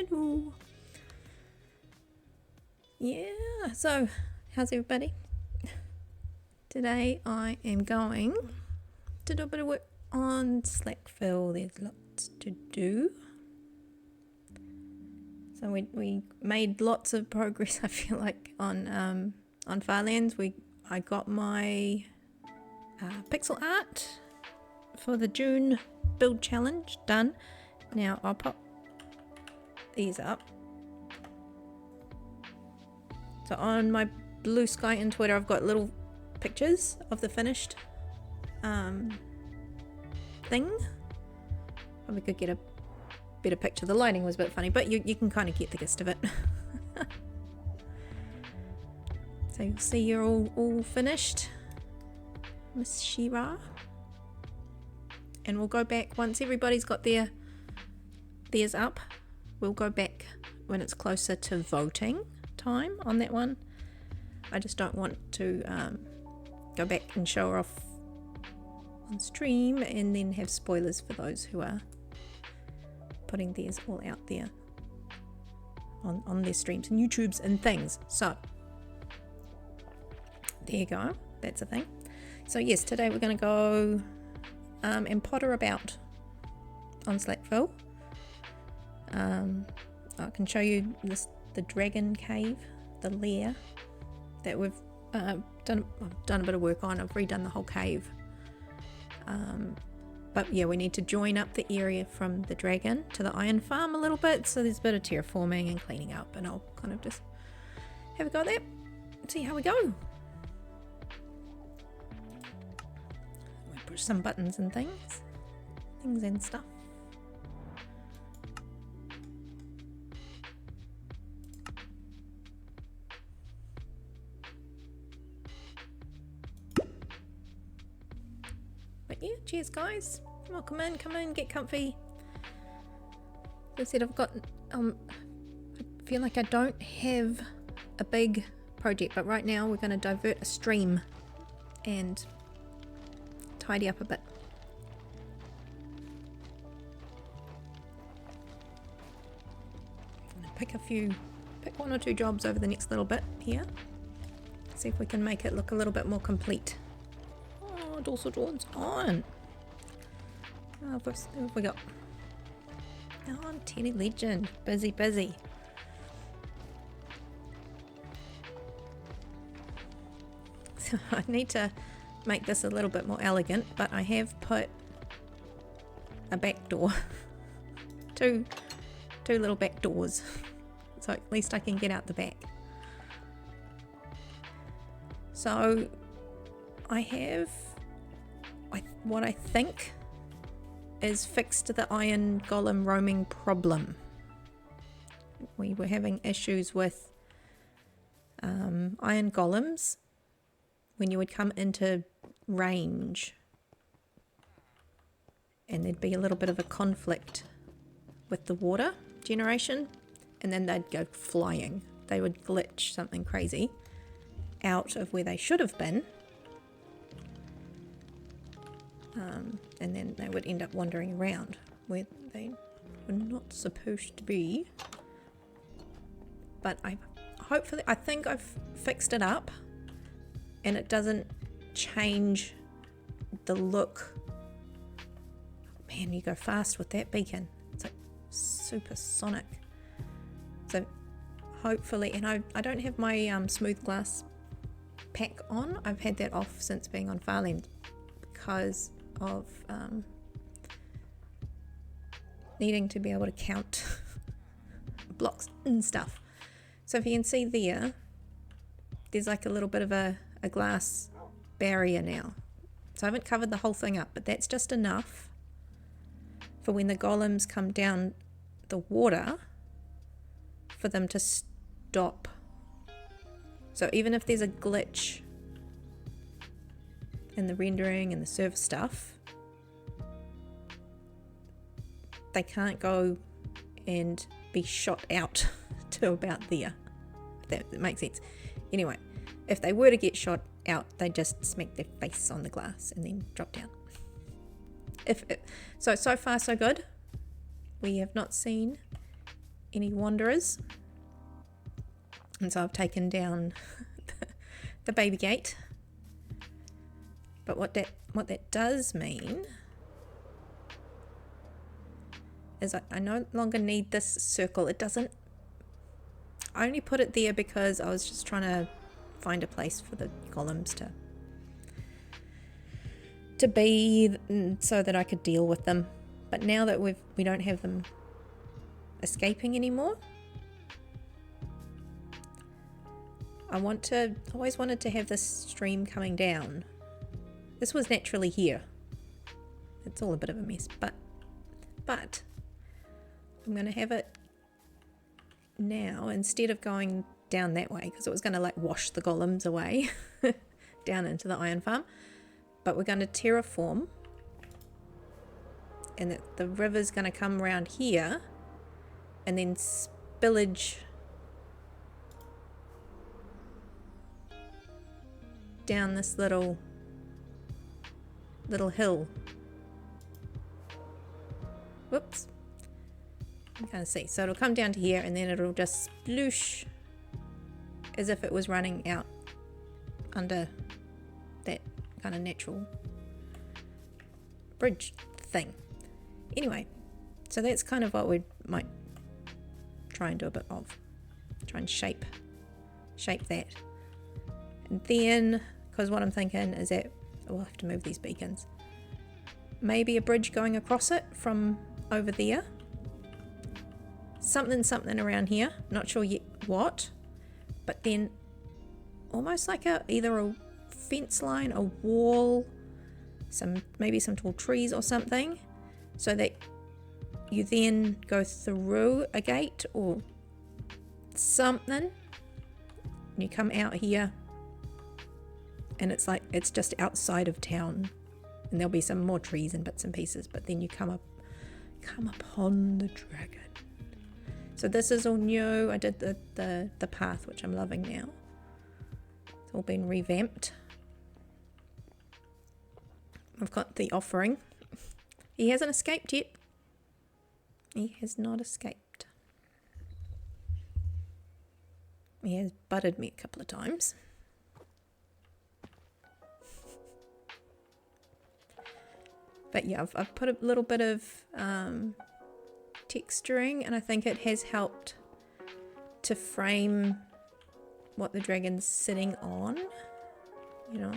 Hello. Yeah, so how's everybody? Today I am going to do a bit of work on Slackville. There's lots to do. So we made lots of progress, I feel like, on Firelands. I got my pixel art for the June build challenge done. Now I'll pop these up. So on my Blue Sky and Twitter, I've got little pictures of the finished thing. Probably could get a better picture. The lighting was a bit funny, but you can kind of get the gist of it. So you'll see you're all finished, Miss Shira. And we'll go back once everybody's got theirs up. We'll go back when it's closer to voting time on that one. I just don't want to go back and show her off on stream and then have spoilers for those who are putting theirs all out there on their streams and YouTubes and things. So there you go, that's a thing. So yes, today we're going to go and potter about on Slackville. I can show you the dragon cave, the lair that we've I've done a bit of work on. I've redone the whole cave, but yeah, we need to join up the area from the dragon to the iron farm a little bit, so there's a bit of terraforming and cleaning up, and I'll kind of just have a go at that and see how we go. We push some buttons and things and stuff. But yeah, cheers guys. Come in, get comfy. As I said, I've got, I feel like I don't have a big project, but right now we're going to divert a stream and tidy up a bit. I'm going to pick one or two jobs over the next little bit here. See if we can make it look a little bit more complete. Dorsal Dawn's on. Oh, what have we got? Oh, Tenny Legend. Busy. So I need to make this a little bit more elegant, but I have put a back door. two little back doors. So at least I can get out the back. So I have what I think is fixed the iron golem roaming problem. We were having issues with iron golems when you would come into range, and there'd be a little bit of a conflict with the water generation, and then they'd go flying. They would glitch something crazy out of where they should have been. And then they would end up wandering around where they were not supposed to be. But I think I've fixed it up, and it doesn't change the look. Man, you go fast with that beacon. It's like supersonic. So hopefully, and I don't have my smooth glass pack on. I've had that off since being on Fireland because of needing to be able to count blocks and stuff. So if you can see there's like a little bit of a glass barrier now. So I haven't covered the whole thing up, but that's just enough for when the golems come down the water for them to stop. So even if there's a glitch in the rendering and the server stuff, they can't go and be shot out to about there, if that makes sense. Anyway, if they were to get shot out, they just smack their face on the glass and then drop down. So far so good. We have not seen any wanderers. And so I've taken down the baby gate. But what that does mean is I no longer need this circle. It doesn't, I only put it there because I was just trying to find a place for the golems to be so that I could deal with them. But now that we don't have them escaping anymore, I always wanted to have this stream coming down. This was naturally here. It's all a bit of a mess, but I'm going to have it now instead of going down that way, because it was going to like wash the golems away down into the iron farm. But we're going to terraform, and the river's going to come around here and then spillage down this little hill. Whoops. You can't see. So it'll come down to here and then it'll just sploosh as if it was running out under that kind of natural bridge thing. Anyway, so that's kind of what we might try and do a bit of. Try and shape that. And then, because what I'm thinking is that we'll have to move these beacons. Maybe a bridge going across it from over there. Something around here. Not sure yet what. But then almost like either a fence line, a wall, maybe some tall trees or something, so that you then go through a gate or something. And you come out here and it's like it's just outside of town, and there'll be some more trees and bits and pieces, but then you come upon the dragon. So this is all new. I did the path, which I'm loving now. It's all been revamped. I've got the offering. He hasn't escaped yet. He has not escaped. He has butted me a couple of times. But yeah, I've put a little bit of texturing, and I think it has helped to frame what the dragon's sitting on, you know.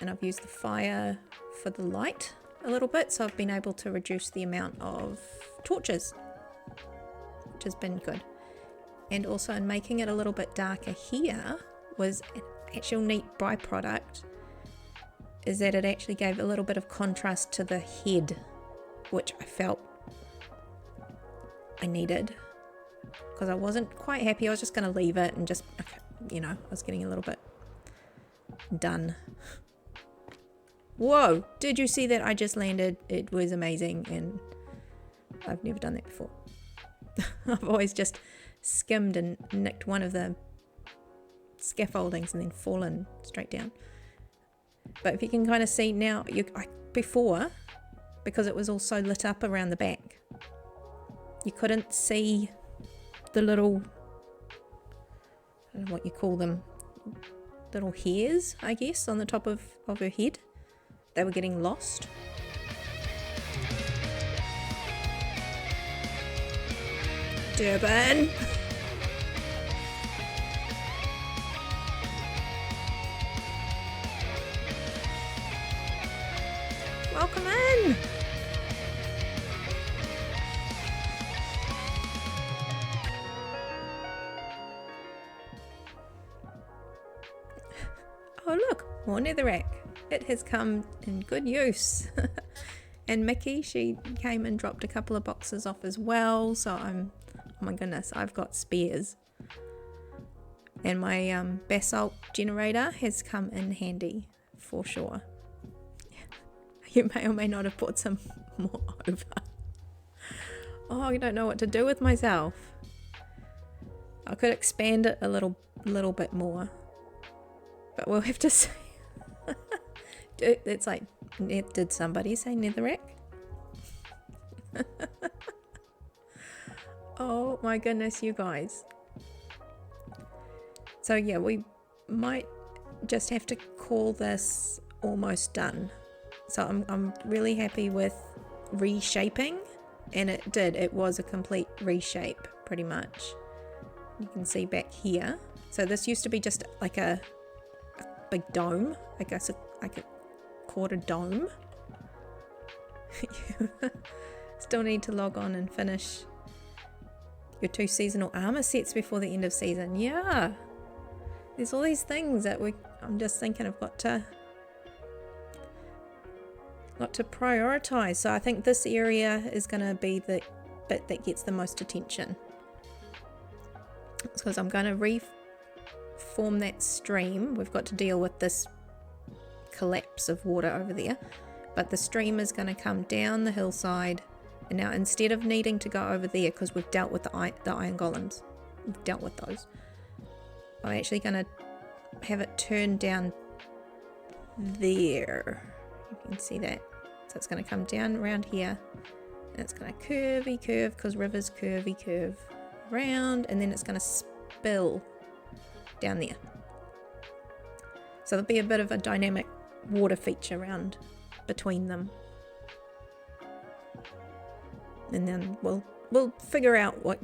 And I've used the fire for the light a little bit, so I've been able to reduce the amount of torches, which has been good. And also in making it a little bit darker here was an actual neat byproduct, is that it actually gave a little bit of contrast to the head, which I felt I needed, because I wasn't quite happy. I was just going to leave it and just, you know, I was getting a little bit done. Whoa, did you see that? I just landed. It was amazing, and I've never done that before. I've always just skimmed and nicked one of the scaffoldings and then fallen straight down. But if you can kind of see now, before, because it was all so lit up around the back, you couldn't see the little, I don't know what you call them, little hairs, I guess, on the top of her head. They were getting lost. Durban! Welcome in! Oh look, more netherrack. It has come in good use. And Mickey, she came and dropped a couple of boxes off as well, so oh my goodness, I've got spares. And my basalt generator has come in handy for sure. You may or may not have brought some more over. Oh, I don't know what to do with myself. I could expand it a little bit more, but we'll have to see. It's like, did somebody say netherrack? Oh my goodness, you guys. So yeah, we might just have to call this almost done. So I'm really happy with reshaping, and it was a complete reshape pretty much. You can see back here. So this used to be just like a big dome, I guess like a quarter dome. Still need to log on and finish your 2 seasonal armor sets before the end of season. Yeah, there's all these things that I'm just thinking I've got to prioritize. So I think this area is going to be the bit that gets the most attention, because I'm going to reform that stream. We've got to deal with this collapse of water over there, but the stream is going to come down the hillside. And now, instead of needing to go over there, because we've dealt with the iron golems, we've dealt with those, I'm actually going to have it turn down there. You can see that. So it's going to come down around here, and it's going to curve, because rivers curve around, and then it's going to spill down there. So there'll be a bit of a dynamic water feature around between them. And then we'll figure out what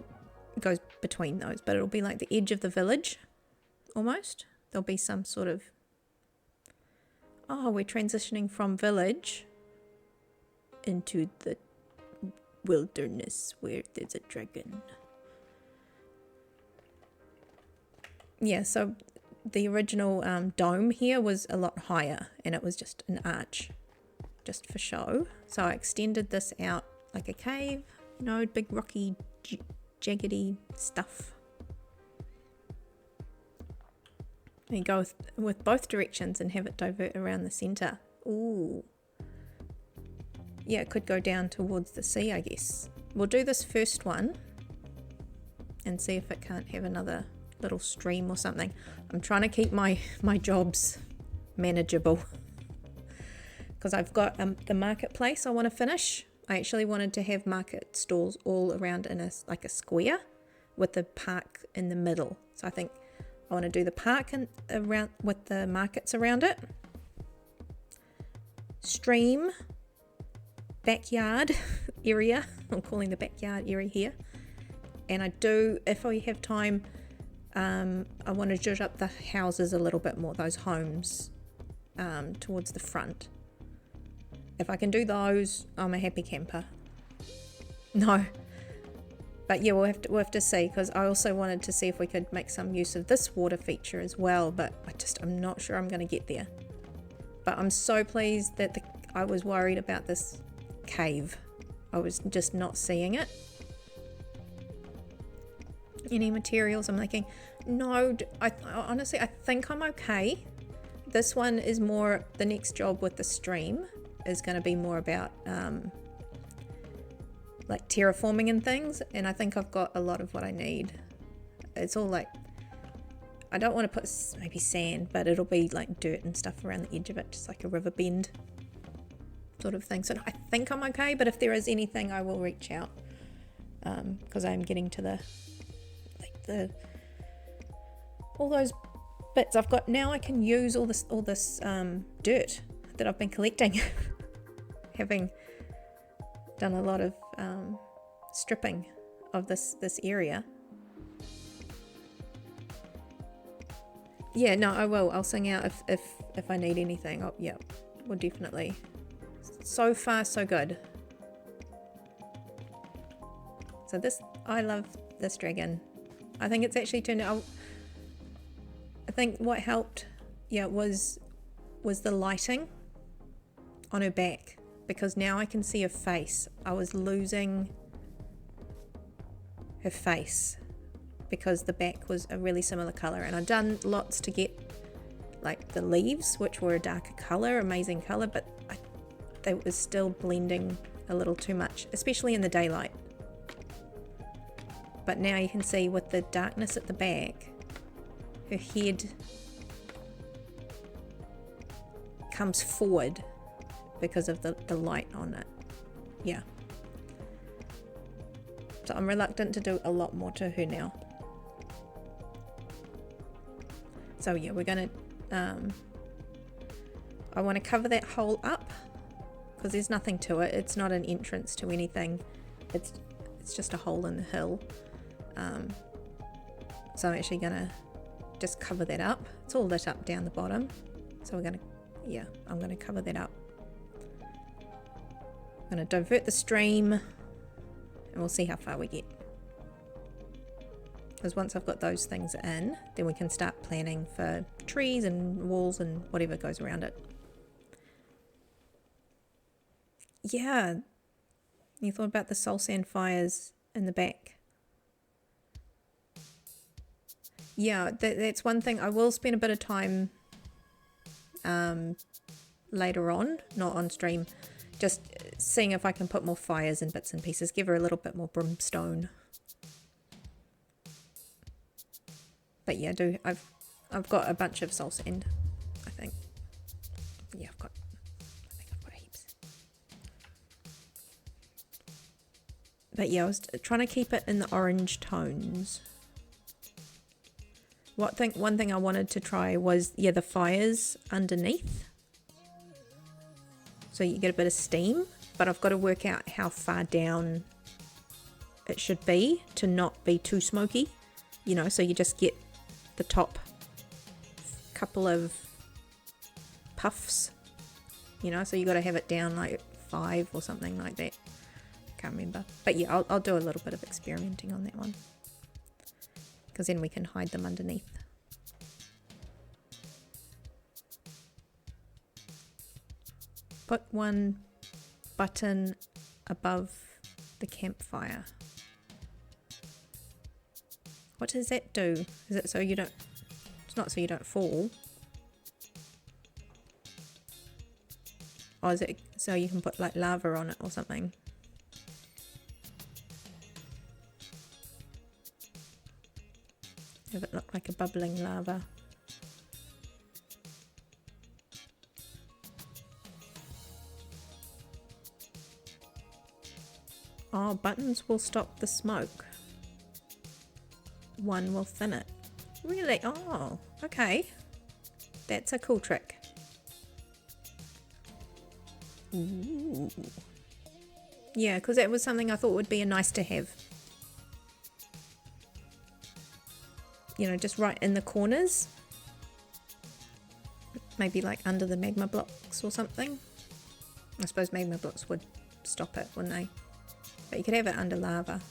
goes between those, but it'll be like the edge of the village almost. There'll be some sort of, oh, we're transitioning from village into the wilderness where there's a dragon. Yeah, so the original dome here was a lot higher, and it was just an arch just for show. So I extended this out like a cave, you know, big rocky jaggedy stuff. And you go with both directions and have it divert around the center. Ooh. Yeah, it could go down towards the sea, I guess. We'll do this first one and see if it can't have another little stream or something. I'm trying to keep my jobs manageable, because I've got the marketplace I want to finish. I actually wanted to have market stalls all around in a square with the park in the middle. So I think I want to do the park around with the markets around it. Stream, backyard area. I'm calling the backyard area here. And I do, if I have time, I want to zhuzh up the houses a little bit more, those homes towards the front. If I can do those, I'm a happy camper. No. But yeah, we'll have to see, because I also wanted to see if we could make some use of this water feature as well, but I'm not sure I'm going to get there. But I'm so pleased that I was worried about this cave. I was just not seeing it. Any materials I'm thinking, no, honestly, I think I'm okay. This one is more, the next job with the stream is going to be more about like terraforming and things, and I think I've got a lot of what I need. It's all like, I don't want to put maybe sand, but it'll be like dirt and stuff around the edge of it, just like a river bend sort of thing. So I think I'm okay, but if there is anything, I will reach out, because I'm getting to all those bits I've got now. I can use all this dirt that I've been collecting, having done a lot of stripping of this area. Yeah, no, I will. I'll sing out if I need anything. Oh, yeah, we'll definitely. So far, so good. So I love this dragon. I think it's actually turned out. I think what helped, yeah, was the lighting on her back, because now I can see her face. I was losing her face because the back was a really similar color, and I'd done lots to get like the leaves, which were a darker color, amazing color, but they was still blending a little too much, especially in the daylight. But now you can see with the darkness at the back, her head comes forward because of the light on it. Yeah. So I'm reluctant to do a lot more to her now. So yeah, we're gonna, I want to cover that hole up because there's nothing to it. It's not an entrance to anything. It's just a hole in the hill. So I'm actually gonna just cover that up. It's all lit up down the bottom. So we're gonna, yeah, I'm gonna cover that up. I'm gonna divert the stream and we'll see how far we get. Because once I've got those things in, then we can start planning for trees and walls and whatever goes around it. Yeah, you thought about the soul sand fires in the back. Yeah, that's one thing. I will spend a bit of time later on, not on stream, just seeing if I can put more fires and bits and pieces, give her a little bit more brimstone. But yeah, I've got a bunch of soul sand, I think. Yeah, I think I've got heaps. But yeah, I was trying to keep it in the orange tones. One thing I wanted to try was, yeah, the fires underneath. So you get a bit of steam, but I've got to work out how far down it should be to not be too smoky. You know, so you just get the top couple of puffs, you know, so you got to have it down like 5 or something like that. Can't remember. But yeah, I'll do a little bit of experimenting on that one. Because then we can hide them underneath. Put one button above the campfire. What does that do? Is it so you don't... It's not so you don't fall. Or is it so you can put like lava on it or something? Have it look like a bubbling lava. Oh, buttons will stop the smoke. One will thin it. Really? Oh, okay. That's a cool trick. Ooh. Yeah, because that was something I thought would be a nice to have. You know, just right in the corners. Maybe like under the magma blocks or something. I suppose magma blocks would stop it, wouldn't they? But you could have it under lava.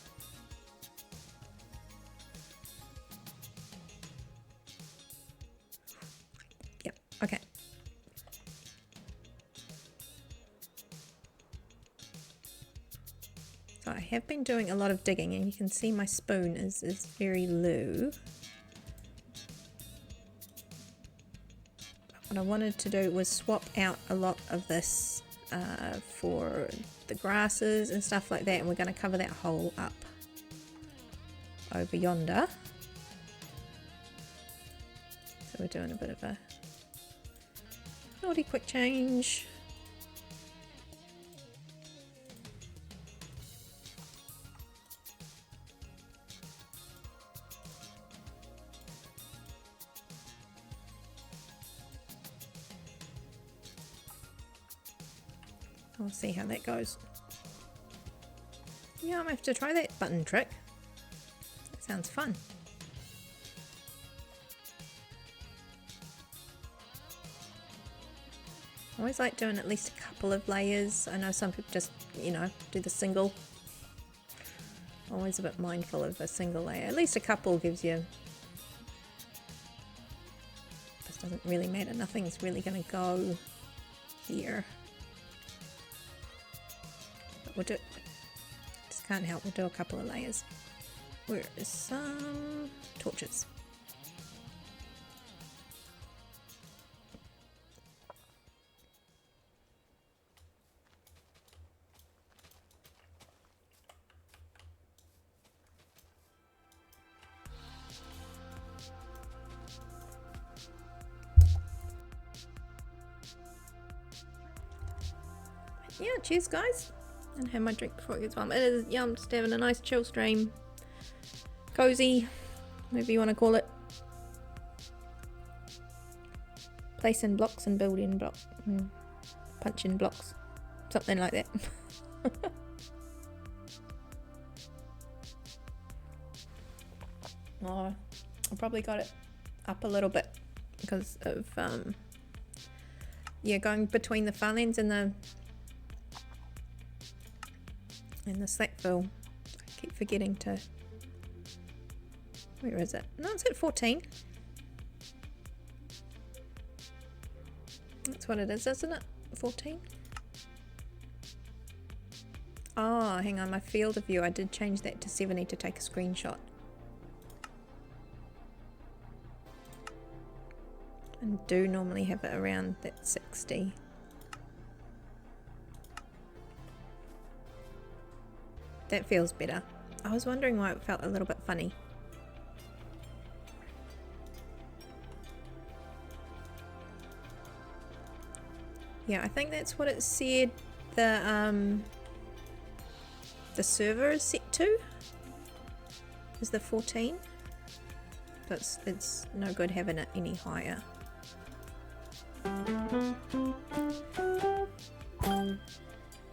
Yep, okay. So I have been doing a lot of digging and you can see my spoon is very low. What I wanted to do was swap out a lot of this for the grasses and stuff like that, and we're going to cover that hole up over yonder. So we're doing a bit of a naughty quick change. I'll see how that goes. Yeah, I'm gonna have to try that button trick. That sounds fun. I always like doing at least a couple of layers. I know some people just, you know, do the single. Always a bit mindful of a single layer. At least a couple gives you... This doesn't really matter. Nothing's really going to go here. We'll do, just can't help, we'll do a couple of layers. Where is some torches? Yeah, cheers guys. And have my drink before it gets warm. It is yum, just having a nice chill stream. Cozy, whatever you want to call it. Placing blocks and building blocks. Punching blocks. Something like that. Oh, I probably got it up a little bit because of yeah, going between the Farlands and the Slackville. I keep forgetting to. Where is it? No, it's at 14. That's what it is, isn't it? 14. Oh, hang on, my field of view. I did change that to 70 to take a screenshot. And do normally have it around that 60. That feels better. I was wondering why it felt a little bit funny. Yeah, I think that's what it said the server is set to. Is the 14. But it's no good having it any higher.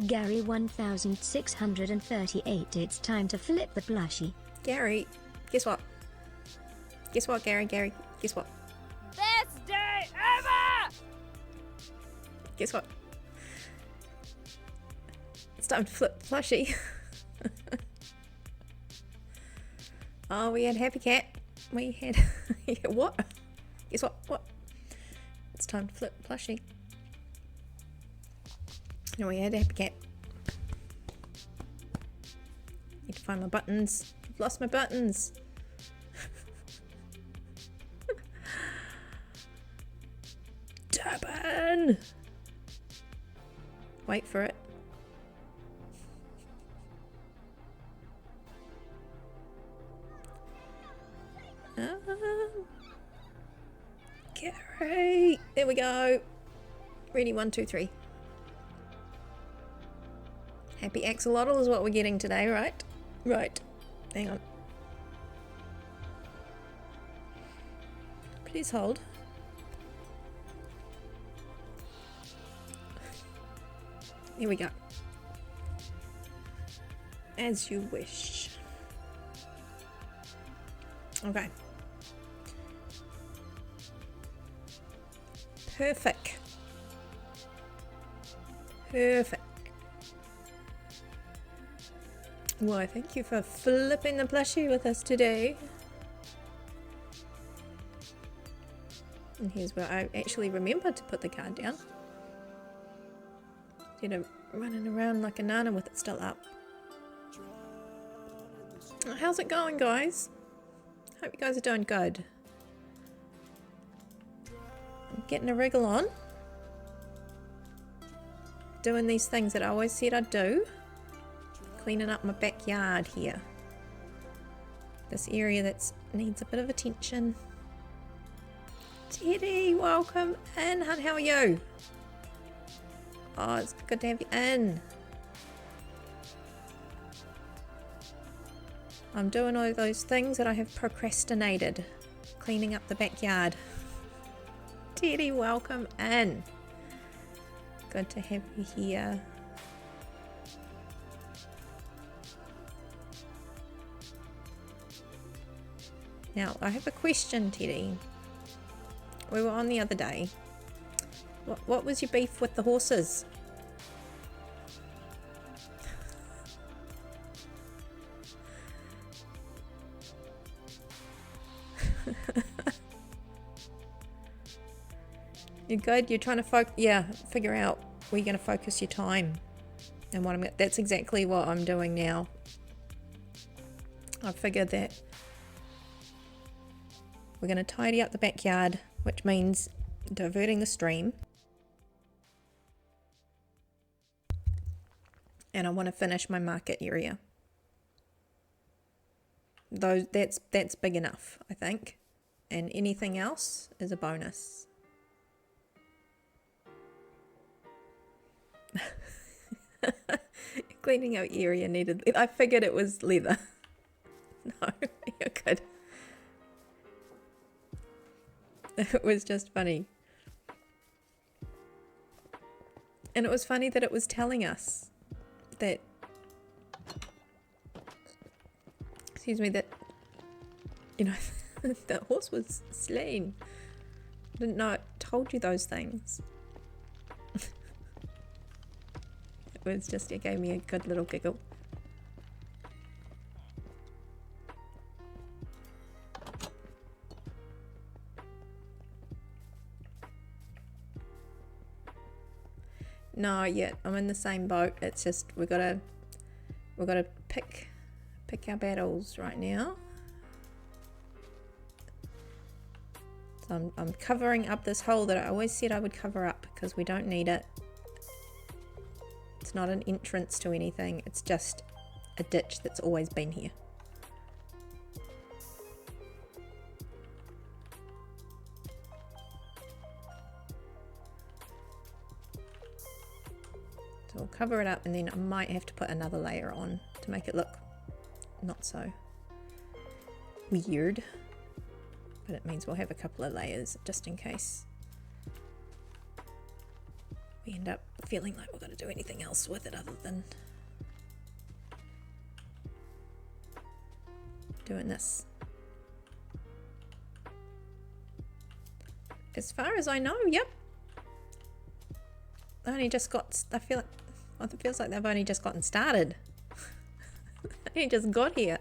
Gary 1638. It's time to flip the plushie. Gary, guess what? Guess what, Gary? Gary, guess what? Best day ever! Guess what? It's time to flip the plushie. Oh, we had Happy Cat. We had what? Guess what? What? It's time to flip the plushie. And we had Happy Cat. Need to find my buttons. I've lost my buttons. Turban! Wait for it. Gary! There we go. Ready, 1, 2, 3. Happy axolotl is what we're getting today, right? Right. Hang on. Please hold. Here we go. As you wish. Okay. Perfect. Perfect. Why, thank you for flipping the plushie with us today. And here's where I actually remembered to put the card down. Instead of running around like a nana with it still up. How's it going, guys? Hope you guys are doing good. I'm getting a wriggle on. Doing these things that I always said I'd do. Cleaning up my backyard here. This area that needs a bit of attention. Teddy, welcome in, hun. How are you? Oh, it's good to have you in. I'm doing all those things that I have procrastinated. Cleaning up the backyard. Teddy, welcome in. Good to have you here. Now, I have a question, Teddy. We were on the other day. What was your beef with the horses? You're good? You're trying to figure out where you're going to focus your time. And that's exactly what I'm doing now. I figured that we're going to tidy up the backyard, which means diverting the stream. And I want to finish my market area. Though that's big enough, I think. And anything else is a bonus. Cleaning out area needed leather. I figured it was leather. No, you're good. It was just funny. And it was funny that it was telling us that, excuse me, that, you know, the horse was slain. Didn't know it told you those things. It was just, it gave me a good little giggle. No, yet I'm in the same boat. It's just we gotta pick our battles right now. So I'm covering up this hole that I always said I would cover up because we don't need it. It's not an entrance to anything. It's just a ditch that's always been here. So I'll cover it up and then I might have to put another layer on to make it look not so weird. But it means we'll have a couple of layers just in case we end up feeling like we've got to do anything else with it other than doing this. As far as I know, yep. I only just got, I feel like, well, it feels like they've only just gotten started. They just got here.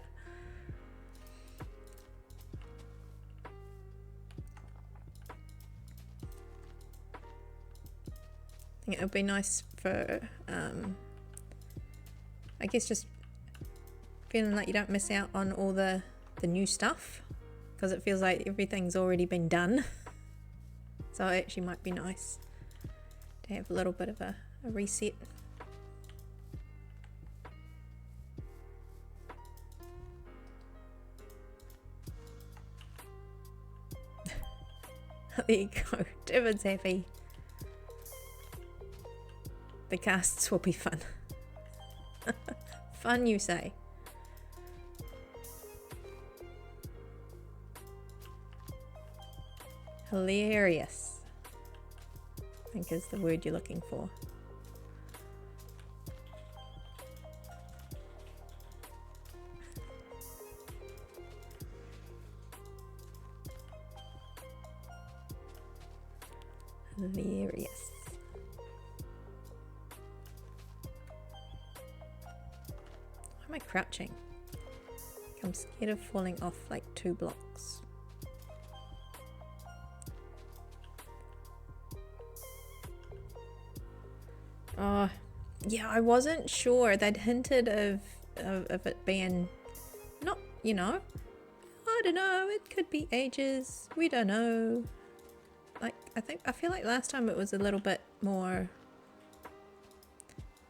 I think it would be nice for, I guess just feeling like you don't miss out on all the new stuff because it feels like everything's already been done. So it actually might be nice to have a little bit of a reset. There you go, David's happy. The casts will be fun. Fun, you say? Hilarious, I think is the word you're looking for. Hilarious. Why am I crouching? I'm scared of falling off like 2 blocks. Oh, yeah, I wasn't sure. They'd hinted of it being not, you know, I don't know, it could be ages. We don't know. Like, I feel like last time it was a little bit more,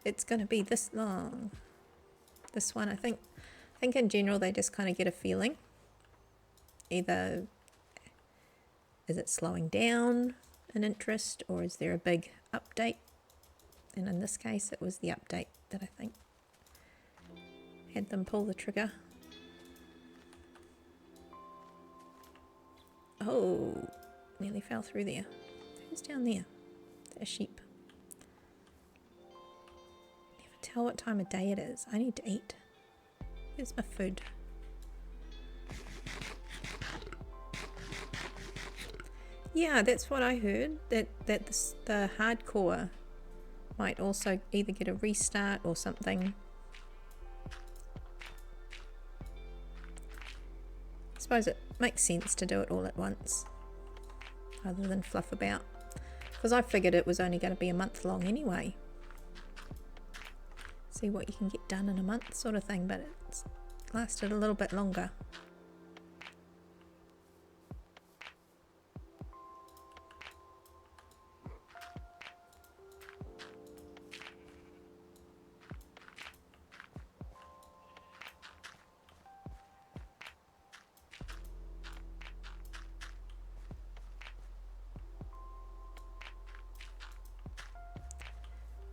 it's gonna be this long. This one, I think in general they just kind of get a feeling. Either is it slowing down in interest or is there a big update? And in this case it was the update that I think had them pull the trigger. Oh, nearly fell through there. Who's down there? A sheep. Never tell what time of day it is. I need to eat. Where's my food? Yeah, that's what I heard. That the hardcore might also either get a restart or something. I suppose it makes sense to do it all at once rather than fluff about, because I figured it was only going to be a month long anyway. See what you can get done in a month sort of thing, but it's lasted a little bit longer.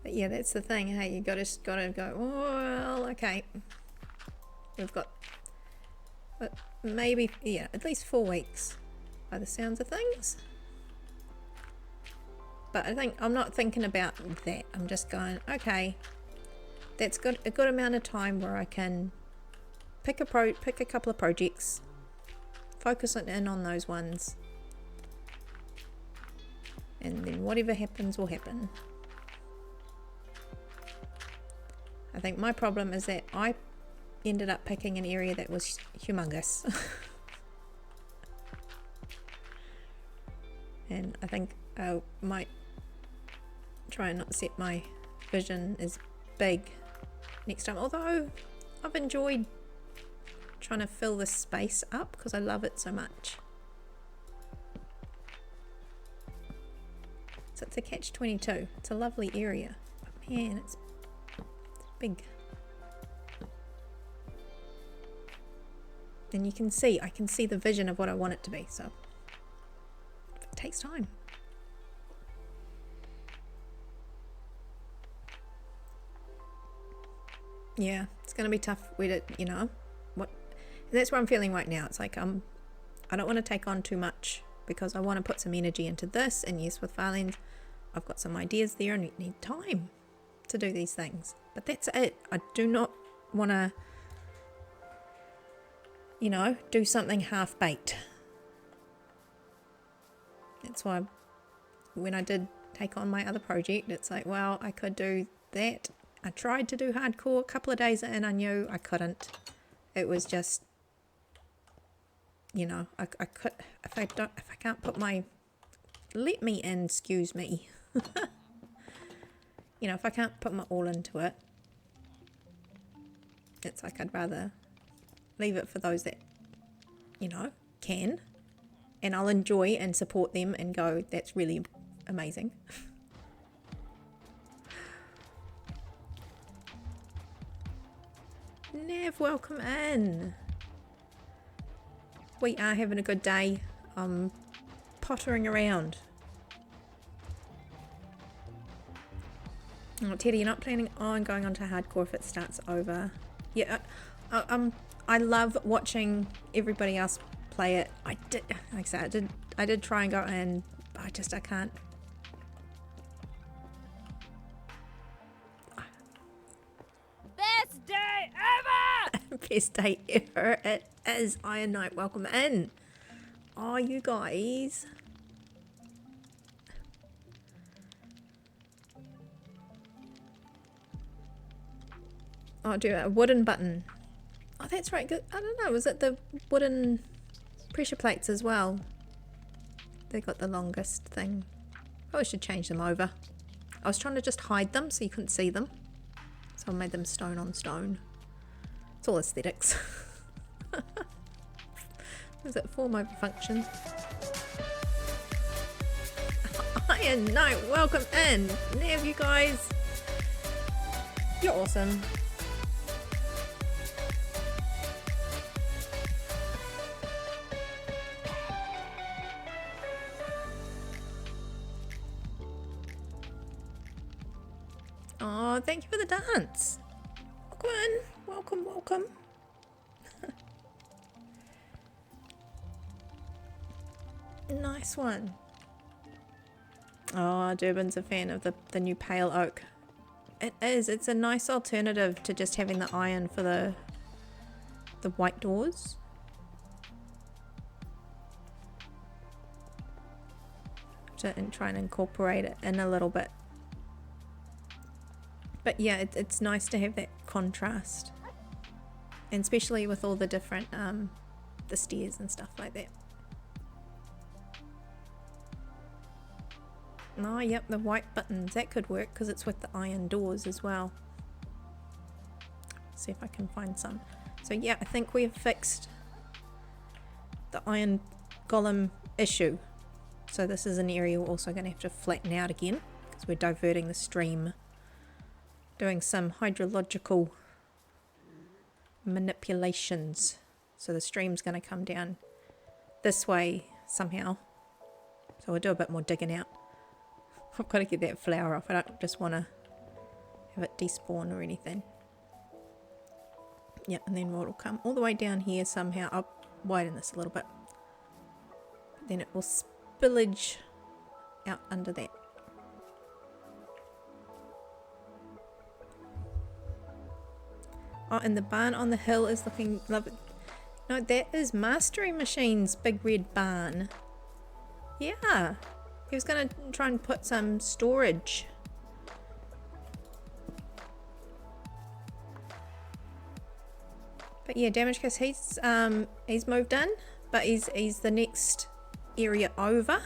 But yeah, that's the thing. Hey, you gotta go. Well, okay. We've got, but maybe at least 4 weeks, by the sounds of things. But I think I'm not thinking about that. I'm just going, okay, that's got a good amount of time where I can pick a couple of projects, focus in on those ones, and then whatever happens will happen. I think my problem is that I ended up picking an area that was humongous. And I think I might try and not set my vision as big next time. Although I've enjoyed trying to fill this space up because I love it so much. So it's a catch-22. It's a lovely area. But man, it's big. And you can see, I can see the vision of what I want it to be, so it takes time. Yeah, it's going to be tough with it, you know. And that's what I'm feeling right now. It's like I don't want to take on too much because I want to put some energy into this. And yes, with Farlands, I've got some ideas there and we need time to do these things. But that's it. I do not want to, you know, do something half-baked. That's why when I did take on my other project, it's like, well, I could do that. I tried to do hardcore a couple of days in, I knew I couldn't. It was just, you know, I could, if I can't put my, let me in, excuse me. You know, if I can't put my all into it, it's like I'd rather leave it for those that, you know, can, and I'll enjoy and support them and go, that's really amazing. Nev, welcome in. We are having a good day. I'm pottering around. Oh, Teddy, you're not planning on going on to hardcore if it starts over? Yeah, I love watching everybody else play it. I did, like I said, I did try and go, and I can't. Best day ever! Best day ever. It is. Iron Knight, welcome in. Oh, you guys. Oh, do a wooden button. Oh, that's right. Good. I don't know. Was it the wooden pressure plates as well? They got the longest thing. Oh, I should change them over. I was trying to just hide them so you couldn't see them. So I made them stone on stone. It's all aesthetics. Was it form over function? Iron Knight, welcome in. Nav, you guys. You're awesome. Oh, thank you for the dance. Welcome in. Welcome, welcome. Nice one. Oh, Durbin's a fan of the new pale oak. It is. It's a nice alternative to just having the iron for the white doors. And try and incorporate it in a little bit. But yeah, it's nice to have that contrast, and especially with all the different the stairs and stuff like that. Oh, yep, the white buttons, that could work because it's with the iron doors as well. See if I can find some. So yeah, I think we have fixed the iron golem issue. So this is an area we're also going to have to flatten out again because we're diverting the stream, doing some hydrological manipulations. So the stream's going to come down this way somehow. So we'll do a bit more digging out. I've got to get that flower off. I don't just want to have it despawn or anything. Yeah, and then what will come all the way down here somehow. I'll widen this a little bit. Then it will spillage out under that. Oh, and the barn on the hill is looking lovely. No, that is Mastering Machine's big red barn. Yeah, he was going to try and put some storage. But yeah, Damage Case, he's moved in, but he's the next area over.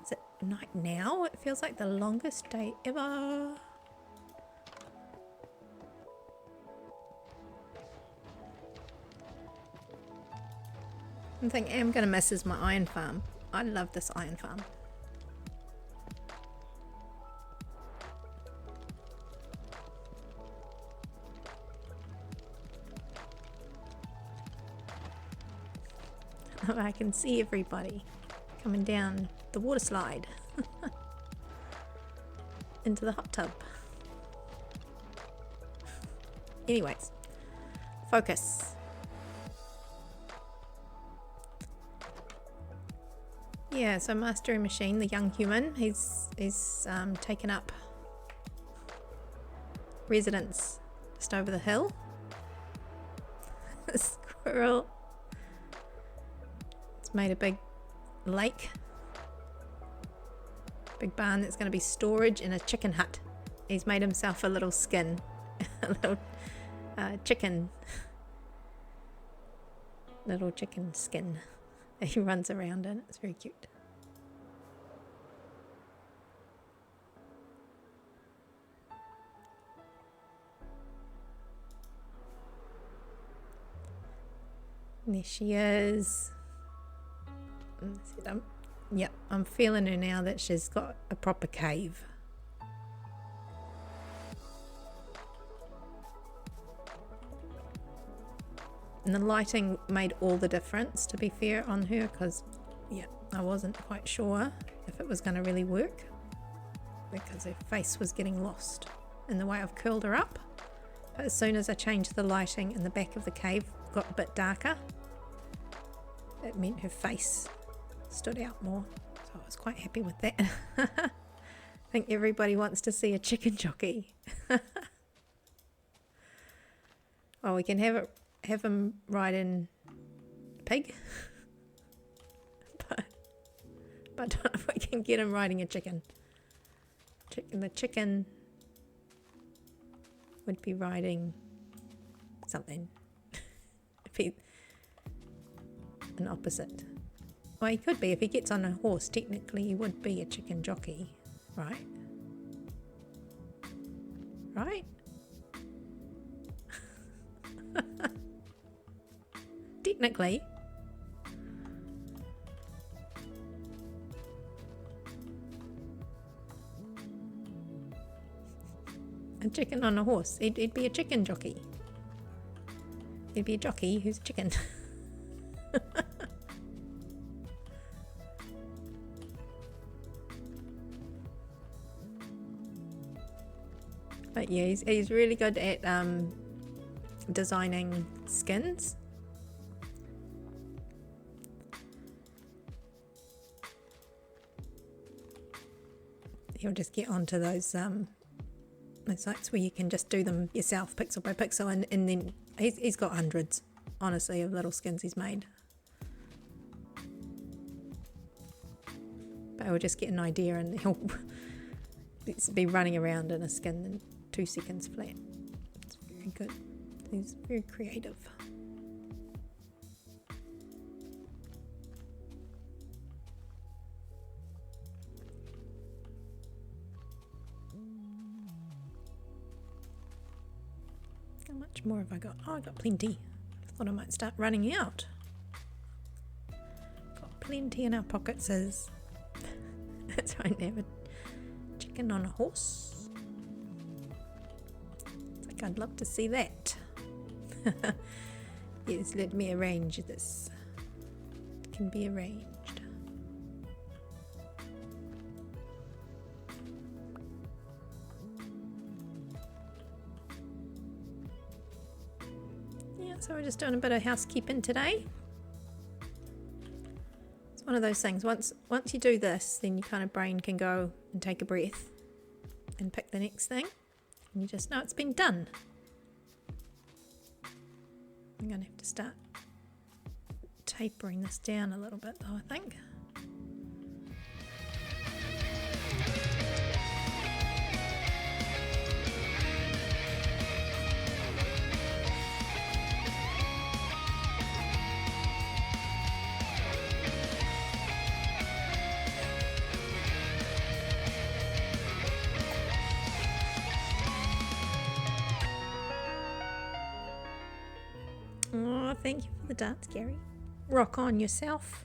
Is it night now? It feels like the longest day ever. One thing I am going to miss is my iron farm. I love this iron farm. I can see everybody coming down the water slide into the hot tub. Anyways, focus. Yeah, so Mastering Machine, the young human, he's taken up residence just over the hill. Squirrel. It's made a big lake, big barn that's going to be storage, and a chicken hut. He's made himself a little skin, a little chicken skin that he runs around in. It's very cute. And there she is. Yep, I'm feeling her now that she's got a proper cave. And the lighting made all the difference, to be fair, on her, because yeah, I wasn't quite sure if it was going to really work because her face was getting lost in the way I've curled her up. But as soon as I changed the lighting in the back of the cave got a bit darker, it meant her face stood out more, so I was quite happy with that. I think everybody wants to see a chicken jockey. Oh, we can have him ride in pig, but I don't know if we can get him riding a chicken. The chicken would be riding something. If he an opposite. Well, he could be. If he gets on a horse, technically he would be a chicken jockey, right? Right? Technically. A chicken on a horse. He'd be a chicken jockey. He'd be a jockey who's a chicken. But yeah, he's really good at designing skins. He'll just get onto those sites where you can just do them yourself, pixel by pixel, and then he's got hundreds, honestly, of little skins he's made. But he'll just get an idea and he'll be running around in a skin in 2 seconds flat. It's very good. He's very creative. How much more have I got? Oh, I got plenty. I thought I might start running out. Got plenty in our pockets. That's why I have a chicken on a horse. It's like I'd love to see that. Yes, let me arrange this. can be arranged. Yeah, so we're just doing a bit of housekeeping today. It's one of those things, once you do this, then your kind of brain can go and take a breath and pick the next thing. And you just know it's been done. I'm going to have to start tapering this down a little bit though, I think. Oh, thank you for the dance, Gary. Rock on yourself.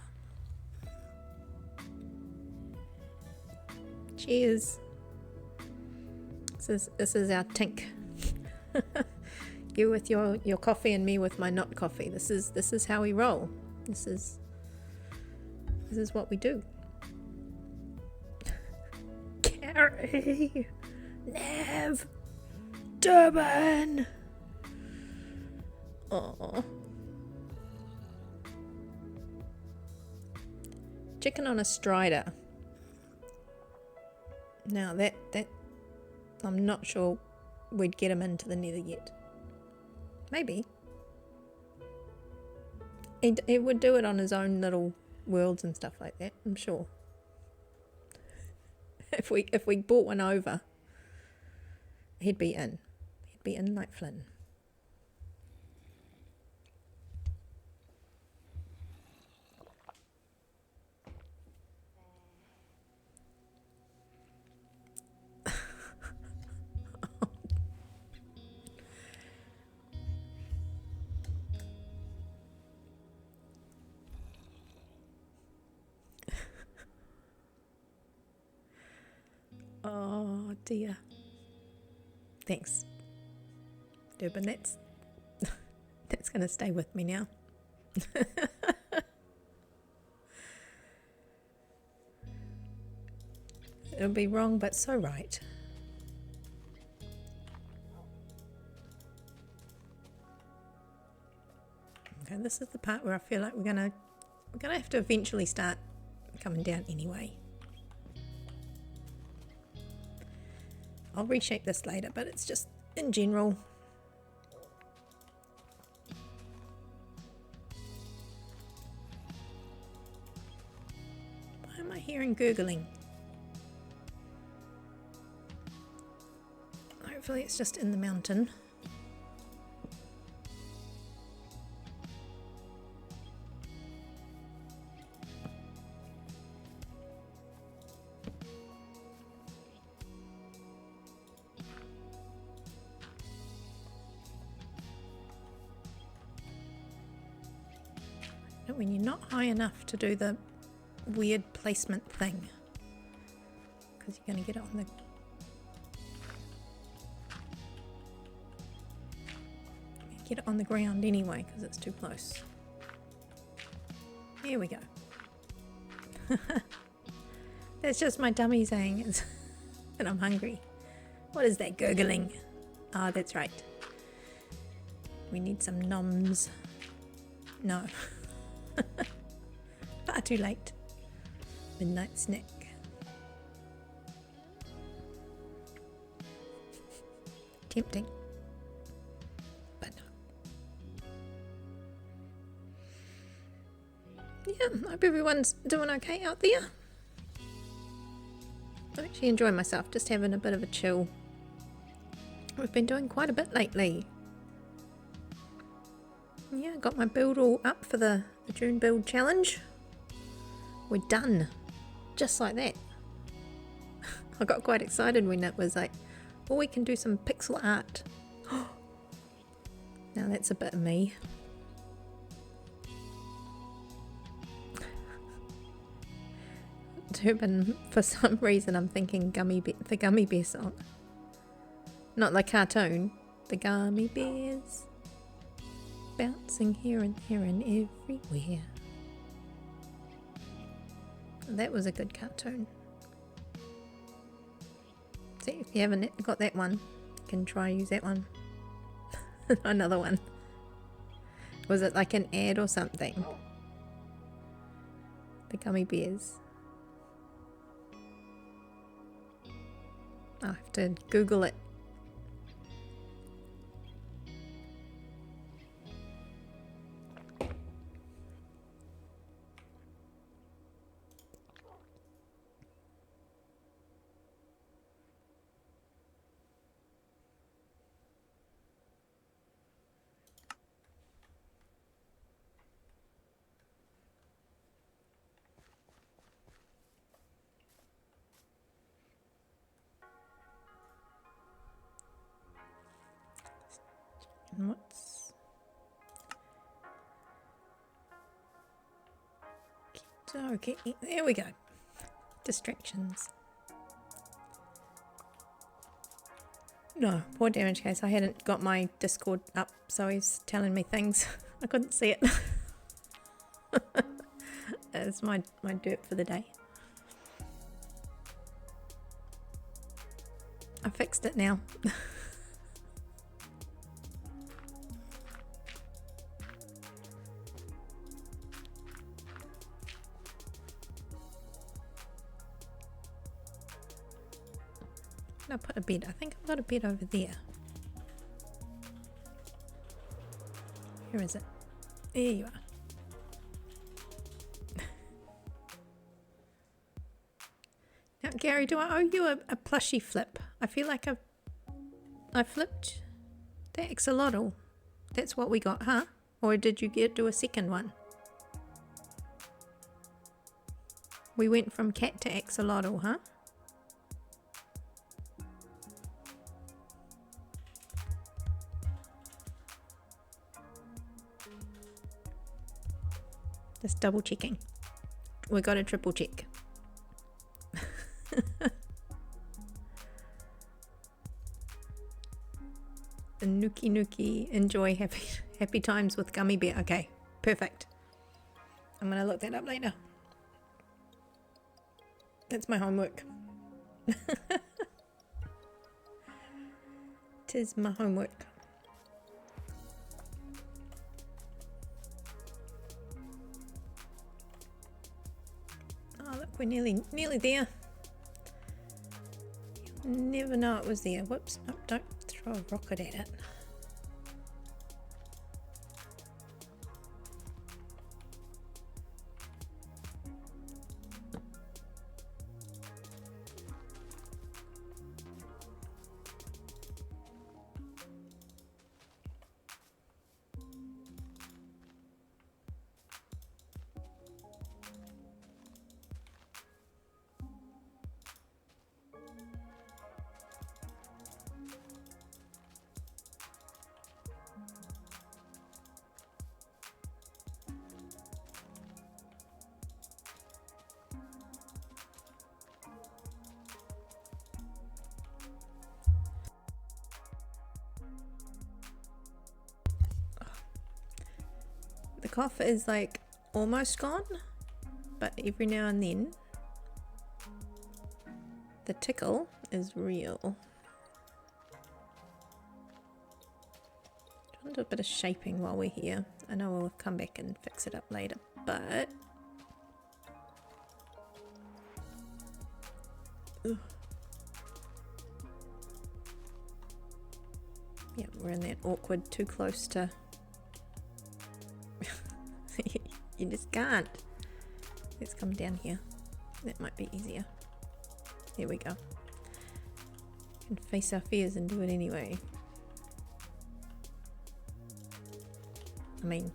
Cheers. This is our tink. You with your coffee and me with my not coffee. This is how we roll. This is what we do. Gary, Nev, Durbin. Oh, chicken on a strider. Now that I'm not sure we'd get him into the nether yet. Maybe he would do it on his own little worlds and stuff like that, I'm sure. If we brought one over, he'd be in like Flynn. Oh dear. Thanks, Durbin. That's gonna stay with me now. It'll be wrong, but so right. Okay, this is the part where I feel like we're gonna have to eventually start coming down anyway. I'll reshape this later, but it's just in general. Why am I hearing gurgling? Hopefully it's just in the mountain. When you're not high enough to do the weird placement thing, because you're going to get it on the ground anyway because it's too close. Here we go. That's just my tummy saying that I'm hungry. What is that gurgling? Ah, that's right. We need some noms. No. Far too late. Midnight snack. Tempting. But no. Yeah, I hope everyone's doing okay out there. I'm actually enjoying myself, just having a bit of a chill. We've been doing quite a bit lately. Yeah, got my build all up for the June build challenge. We're done. Just like that. I got quite excited when it was like, oh, we can do some pixel art. Now that's a bit of me. Durbin, for some reason I'm thinking the Gummy Bear song. Not the cartoon. The Gummy Bears. Bouncing here and there and everywhere. That was a good cartoon. See, if you haven't got that one, you can try use that one. Another one. Was it like an ad or something? The gummy bears. I have to Google it. And what's okay? There we go. Distractions. No, poor damage case. I hadn't got my Discord up, so he's telling me things. I couldn't see it. It's my dirt for the day. I fixed it now. I'll put a bed. I think I've got a bed over there. Where is it? There you are. Now, Gary, do I owe you a plushie flip? I feel like I flipped the axolotl. That's what we got, huh? Or did you do a second one? We went from cat to axolotl, huh? Just double checking. We got a triple check. Nuki Nuki, enjoy happy times with gummy bear. Okay, perfect. I'm gonna look that up later. That's my homework. Tis my homework. Oh look, we're nearly there. Never know it was there. Whoops, nope, don't throw a rocket at it. The cough is like almost gone, but every now and then the tickle is real. Trying to do a bit of shaping while we're here. I know we'll come back and fix it up later, but ugh. Yeah, we're in that awkward too close to you just can't. Let's come down here. That might be easier. There we go. We can face our fears and do it anyway. I mean,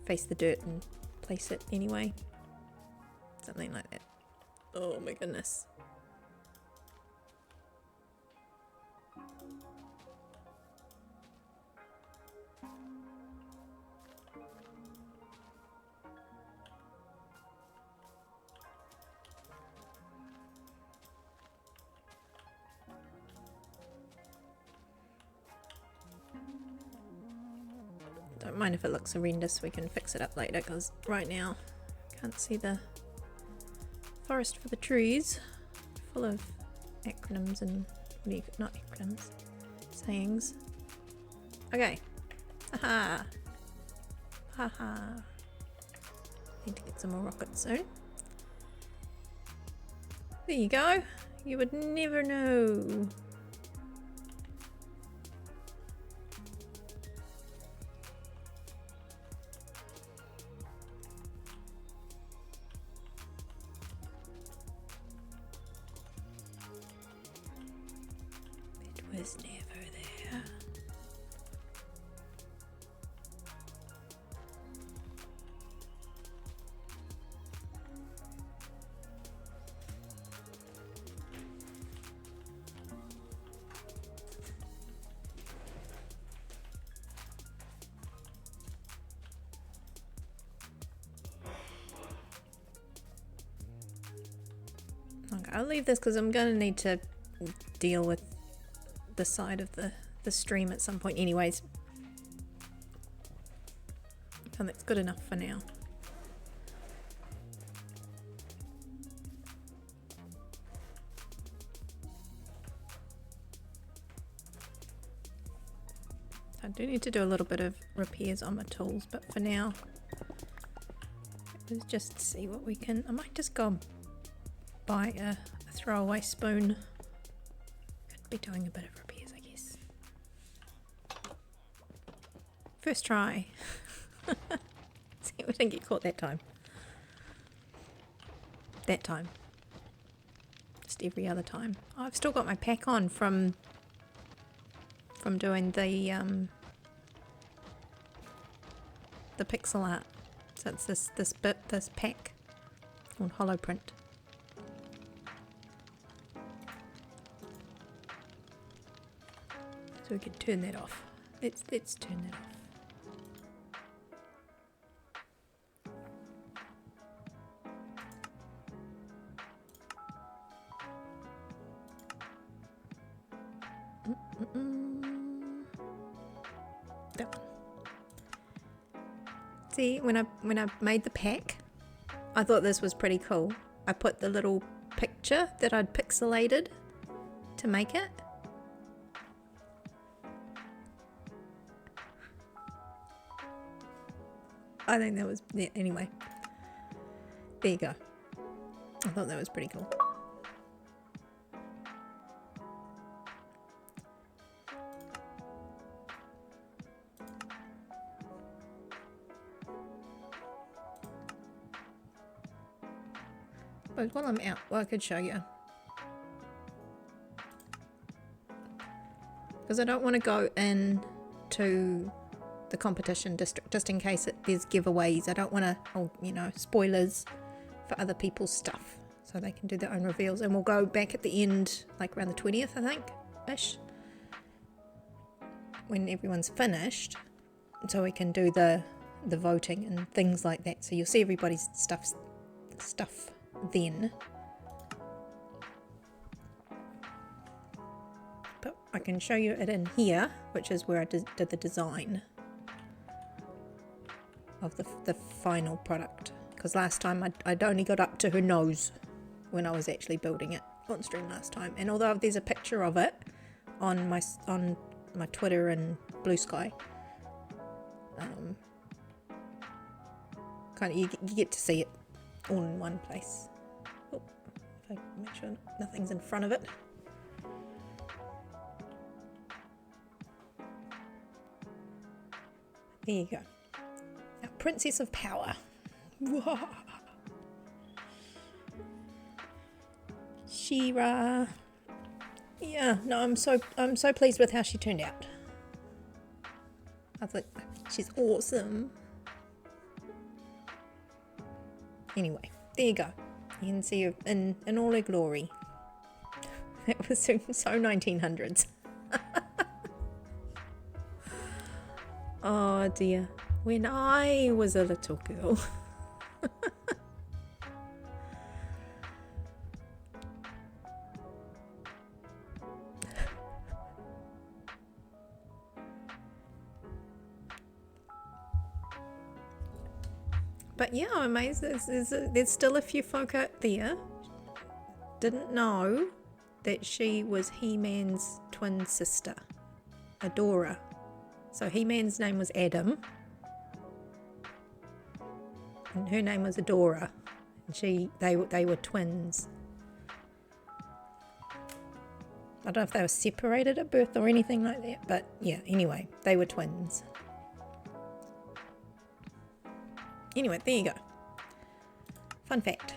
face the dirt and place it anyway. Something like that. Oh my goodness. Don't mind if it looks horrendous, we can fix it up later because right now I can't see the Forest for the trees. Full of acronyms and not acronyms, sayings. Okay. Haha. Haha. Need to get some more rockets soon. There you go. You would never know. It was never there. Okay, I'll leave this because I'm going to need to deal with the side of the stream at some point anyways. So that's good enough for now. I do need to do a little bit of repairs on my tools, but for now, let's just see what we can. I might just go and buy a throwaway spoon. Could be doing a bit of repairs, I guess. First try. See, we didn't get caught that time. That time. Just every other time. Oh, I've still got my pack on from doing the pixel art. So it's this pack called Hollow Print. So we can turn that off. Let's turn that off. That one. See, when I made the pack, I thought this was pretty cool. I put the little picture that I'd pixelated to make it. I think that was, yeah, anyway. There you go. I thought that was pretty cool. But while I'm out, well, I could show you. Because I don't want to go into the competition district just in case there's giveaways. I don't want to, you know, spoilers for other people's stuff, so they can do their own reveals. And we'll go back at the end, like around the 20th, I think, ish, when everyone's finished, so we can do the voting and things like that. So you'll see everybody's stuff then. But I can show you it in here, which is where I did the design of the final product, because last time I'd only got up to her nose when I was actually building it on stream last time. And although there's a picture of it on my Twitter and Blue Sky, kind of you get to see it all in one place. Oh, if I make sure nothing's in front of it. There you go. Now, Princess of Power. She-Ra. Yeah, no, I'm so pleased with how she turned out. I thought she's awesome. Anyway, there you go. You can see her in all her glory. That was so 1900s. Oh dear. When I was a little girl. But yeah, I'm amazed there's still a few folk out there didn't know that she was He-Man's twin sister, Adora. So He-Man's name was Adam, and her name was Adora, and they were twins. I don't know if they were separated at birth or anything like that, but yeah, anyway, they were twins. Anyway, there you go. Fun fact.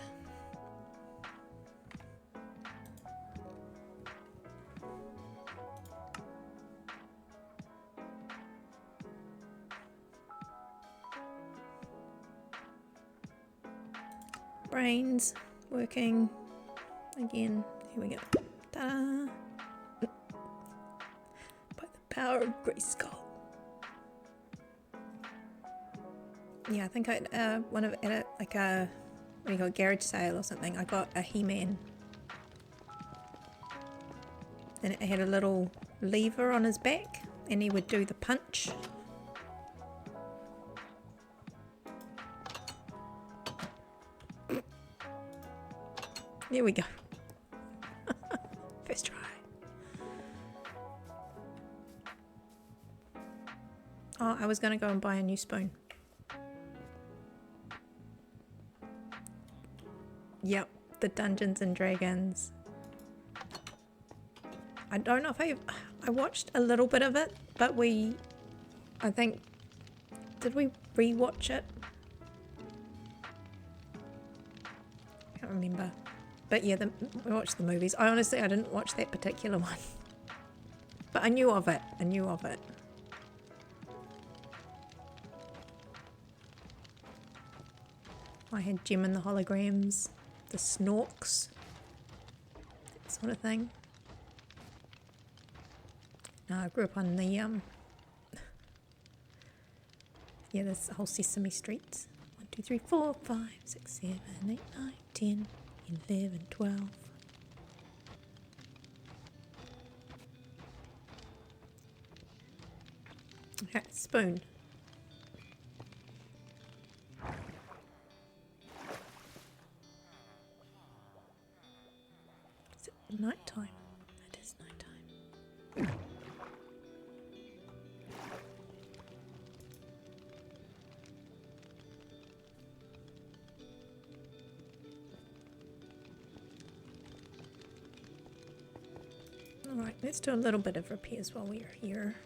Brains working again. Here we go. Ta-da! By the power of Grayskull. Yeah, I think I at like a, what do you call it, garage sale or something. I got a He-Man, and it had a little lever on his back, and he would do the punch. There we go. First try. Oh, I was going to go and buy a new spoon. Yep, the Dungeons and Dragons. I don't know if I watched a little bit of it, but I think, did we rewatch it? Can't remember. But yeah, we watched the movies. I didn't watch that particular one. But I knew of it. I had Gem and the Holograms, the Snorks, that sort of thing. No, I grew up on the, yeah, this whole Sesame Street. 1, 2, 3, 4, 5, 6, 7, 8, 9, 10. 11, 12. Okay, spoon. Is it night time? It is night time. Alright, let's do a little bit of repairs while we are here.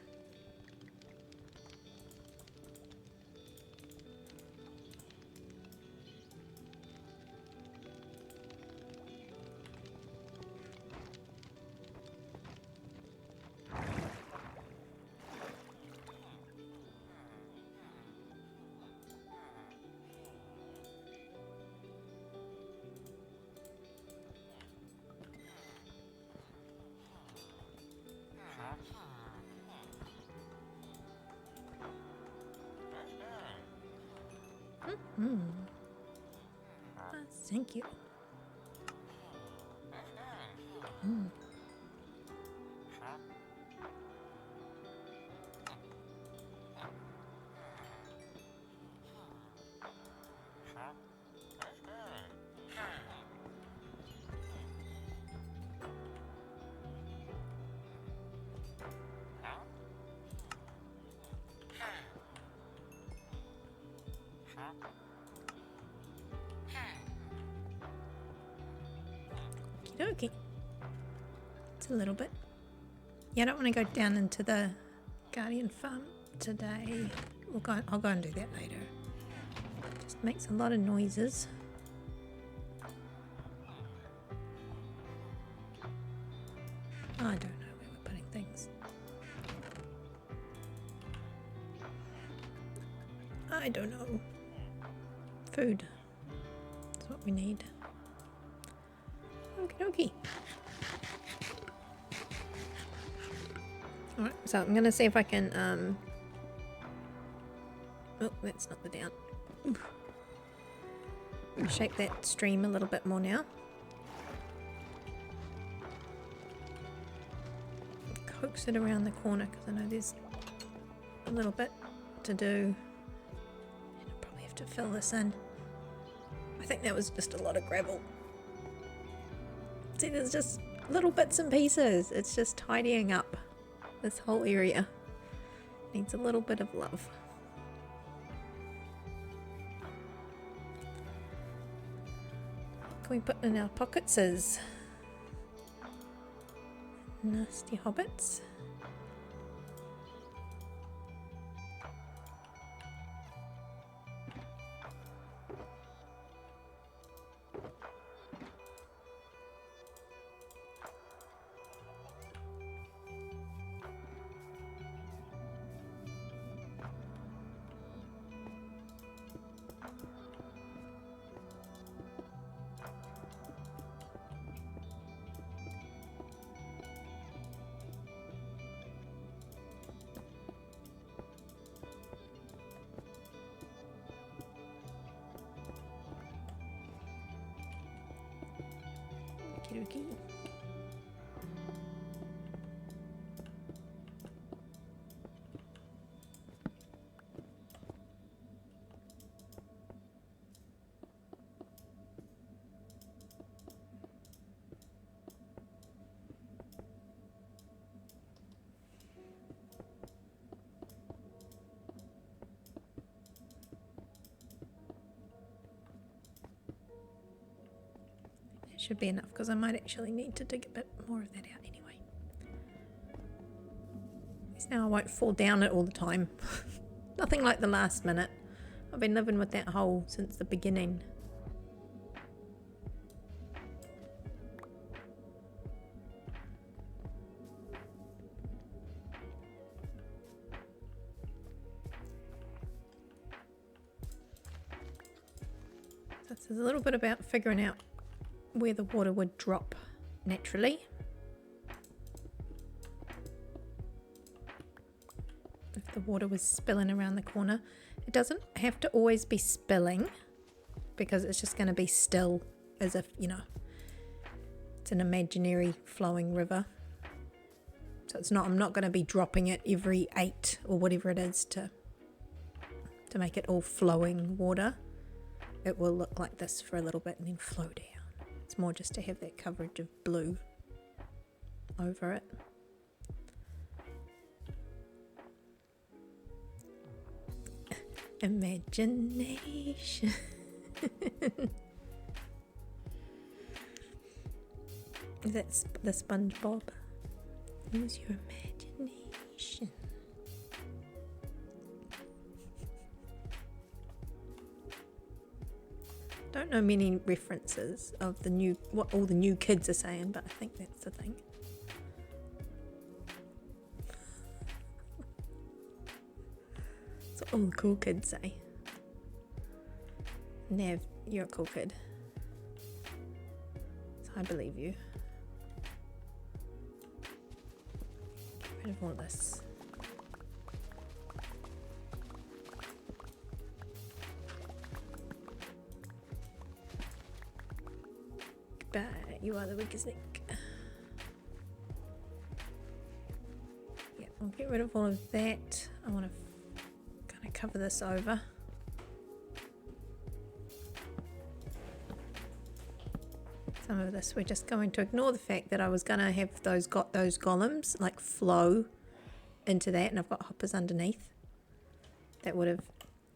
Thank you. Okay, it's a little bit. Yeah, I don't want to go down into the Guardian farm today. I'll go and do that later. Just makes a lot of noises. I don't know where we're putting things. I don't know. Food. That's what we need. Okie dokie. Alright, so I'm gonna see if I can oh, that's not the down. Shape that stream a little bit more now. Coax it around the corner because I know there's a little bit to do. And I'll probably have to fill this in. I think that was just a lot of gravel. See, there's just little bits and pieces. It's just tidying up this whole area. Needs a little bit of love. What can we put in our pockets is nasty hobbits. Okey-dokey. Should be enough because I might actually need to dig a bit more of that out anyway. At least now I won't fall down it all the time. Nothing like the last minute. I've been living with that hole since the beginning. So this is a little bit about figuring out where the water would drop naturally. If the water was spilling around the corner, it doesn't have to always be spilling because it's just going to be still as if, you know, it's an imaginary flowing river. So it's not, I'm not going to be dropping it every 8 or whatever it is to make it all flowing water. It will look like this for a little bit and then flow down. It's more just to have that coverage of blue over it. Imagination. That's the SpongeBob. Use your imagination. Don't know many references of the new, what all the new kids are saying, but I think that's the thing. That's what all the cool kids say. Nev, you're a cool kid. So I believe you. Get rid of all this. You are the weakest link. Yeah, I'll get rid of all of that. I want to kind of cover this over. Some of this we're just going to ignore the fact that I was going to have those golems like flow into that, and I've got hoppers underneath that would have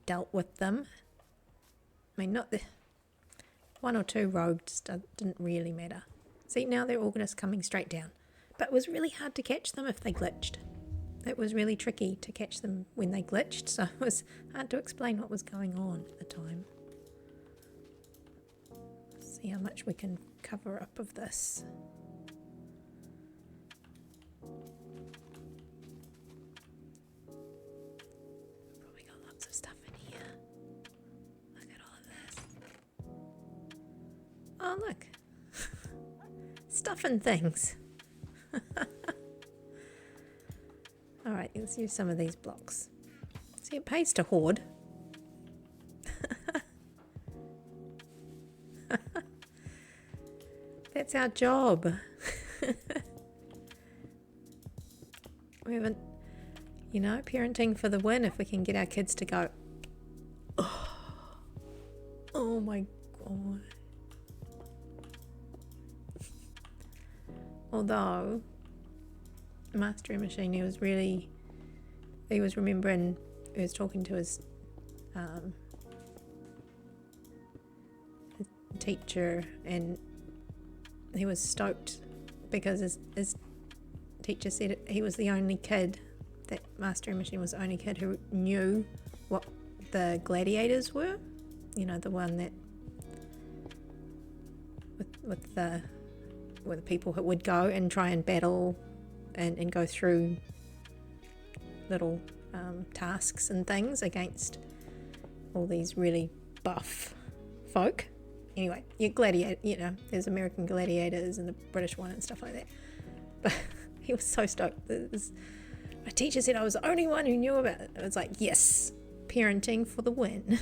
dealt with them. I mean, not the 1 or 2 rogues didn't really matter. See, now they're all just coming straight down. But it was really hard to catch them if they glitched. It was really tricky to catch them when they glitched, so it was hard to explain what was going on at the time. Let's see how much we can cover up of this. Probably got lots of stuff in here. Look at all of this. Oh, look. Stuff and things. Alright, let's use some of these blocks. See, it pays to hoard. That's our job. We haven't, you know, parenting for the win if we can get our kids to go, oh my god. Although Mastering Machine, he was remembering, he was talking to his teacher, and he was stoked because his teacher said he was the only kid, that Mastering Machine was the only kid who knew what the gladiators were, you know, the one that with the people who would go and try and battle and go through little tasks and things against all these really buff folk. Anyway, gladiator, you know, there's American gladiators and the British one and stuff like that. But he was so stoked. My teacher said I was the only one who knew about it. I was like, yes, parenting for the win.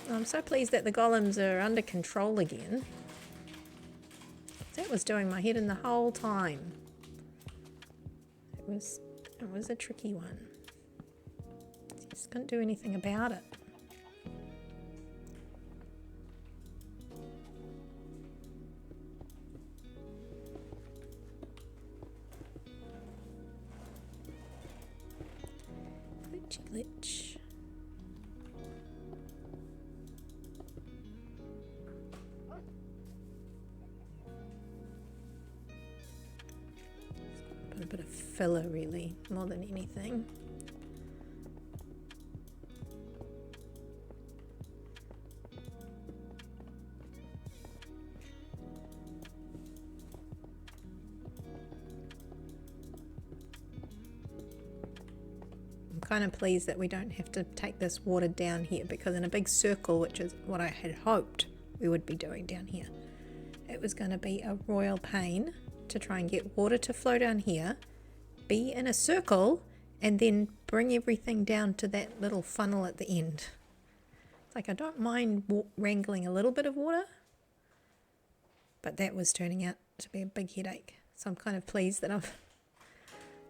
I'm so pleased that the golems are under control again. That was doing my head in the whole time. It was a tricky one. Just couldn't do anything about it. Glitchy glitch. Put a bit of filler really, more than anything. I'm kind of pleased that we don't have to take this water down here, because in a big circle, which is what I had hoped we would be doing down here, it was going to be a royal pain to try and get water to flow down here, be in a circle, and then bring everything down to that little funnel at the end. It's like, I don't mind wrangling a little bit of water, but that was turning out to be a big headache. So I'm kind of pleased that I'm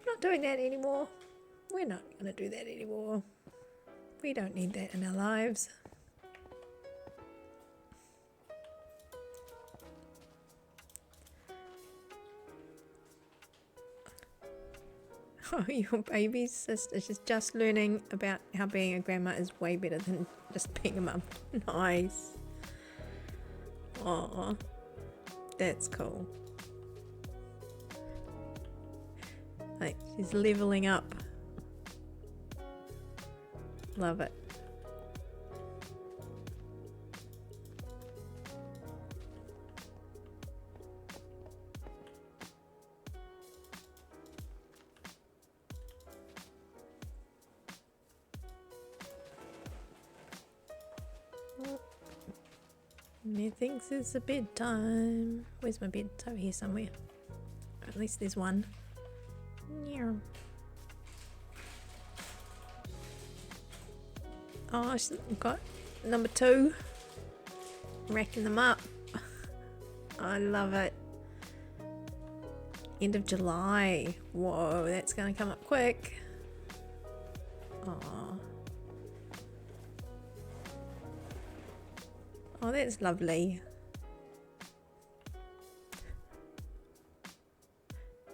not doing that anymore. We're not going to do that anymore. We don't need that in our lives. Oh, your baby's sister, she's just learning about how being a grandma is way better than just being a mum. Nice. Aw, that's cool. Like, she's leveling up. Love it. Methinks it's a bedtime. Where's my bed? It's over here somewhere. At least there's one. Yeah. Oh, she's got number 2. Racking them up. I love it. End of July. Whoa, that's gonna come up quick. Oh. Oh, that's lovely.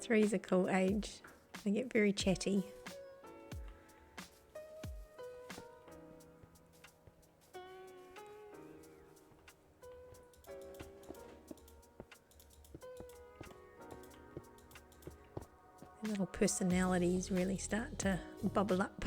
3's a cool age. They get very chatty. Their little personalities really start to bubble up.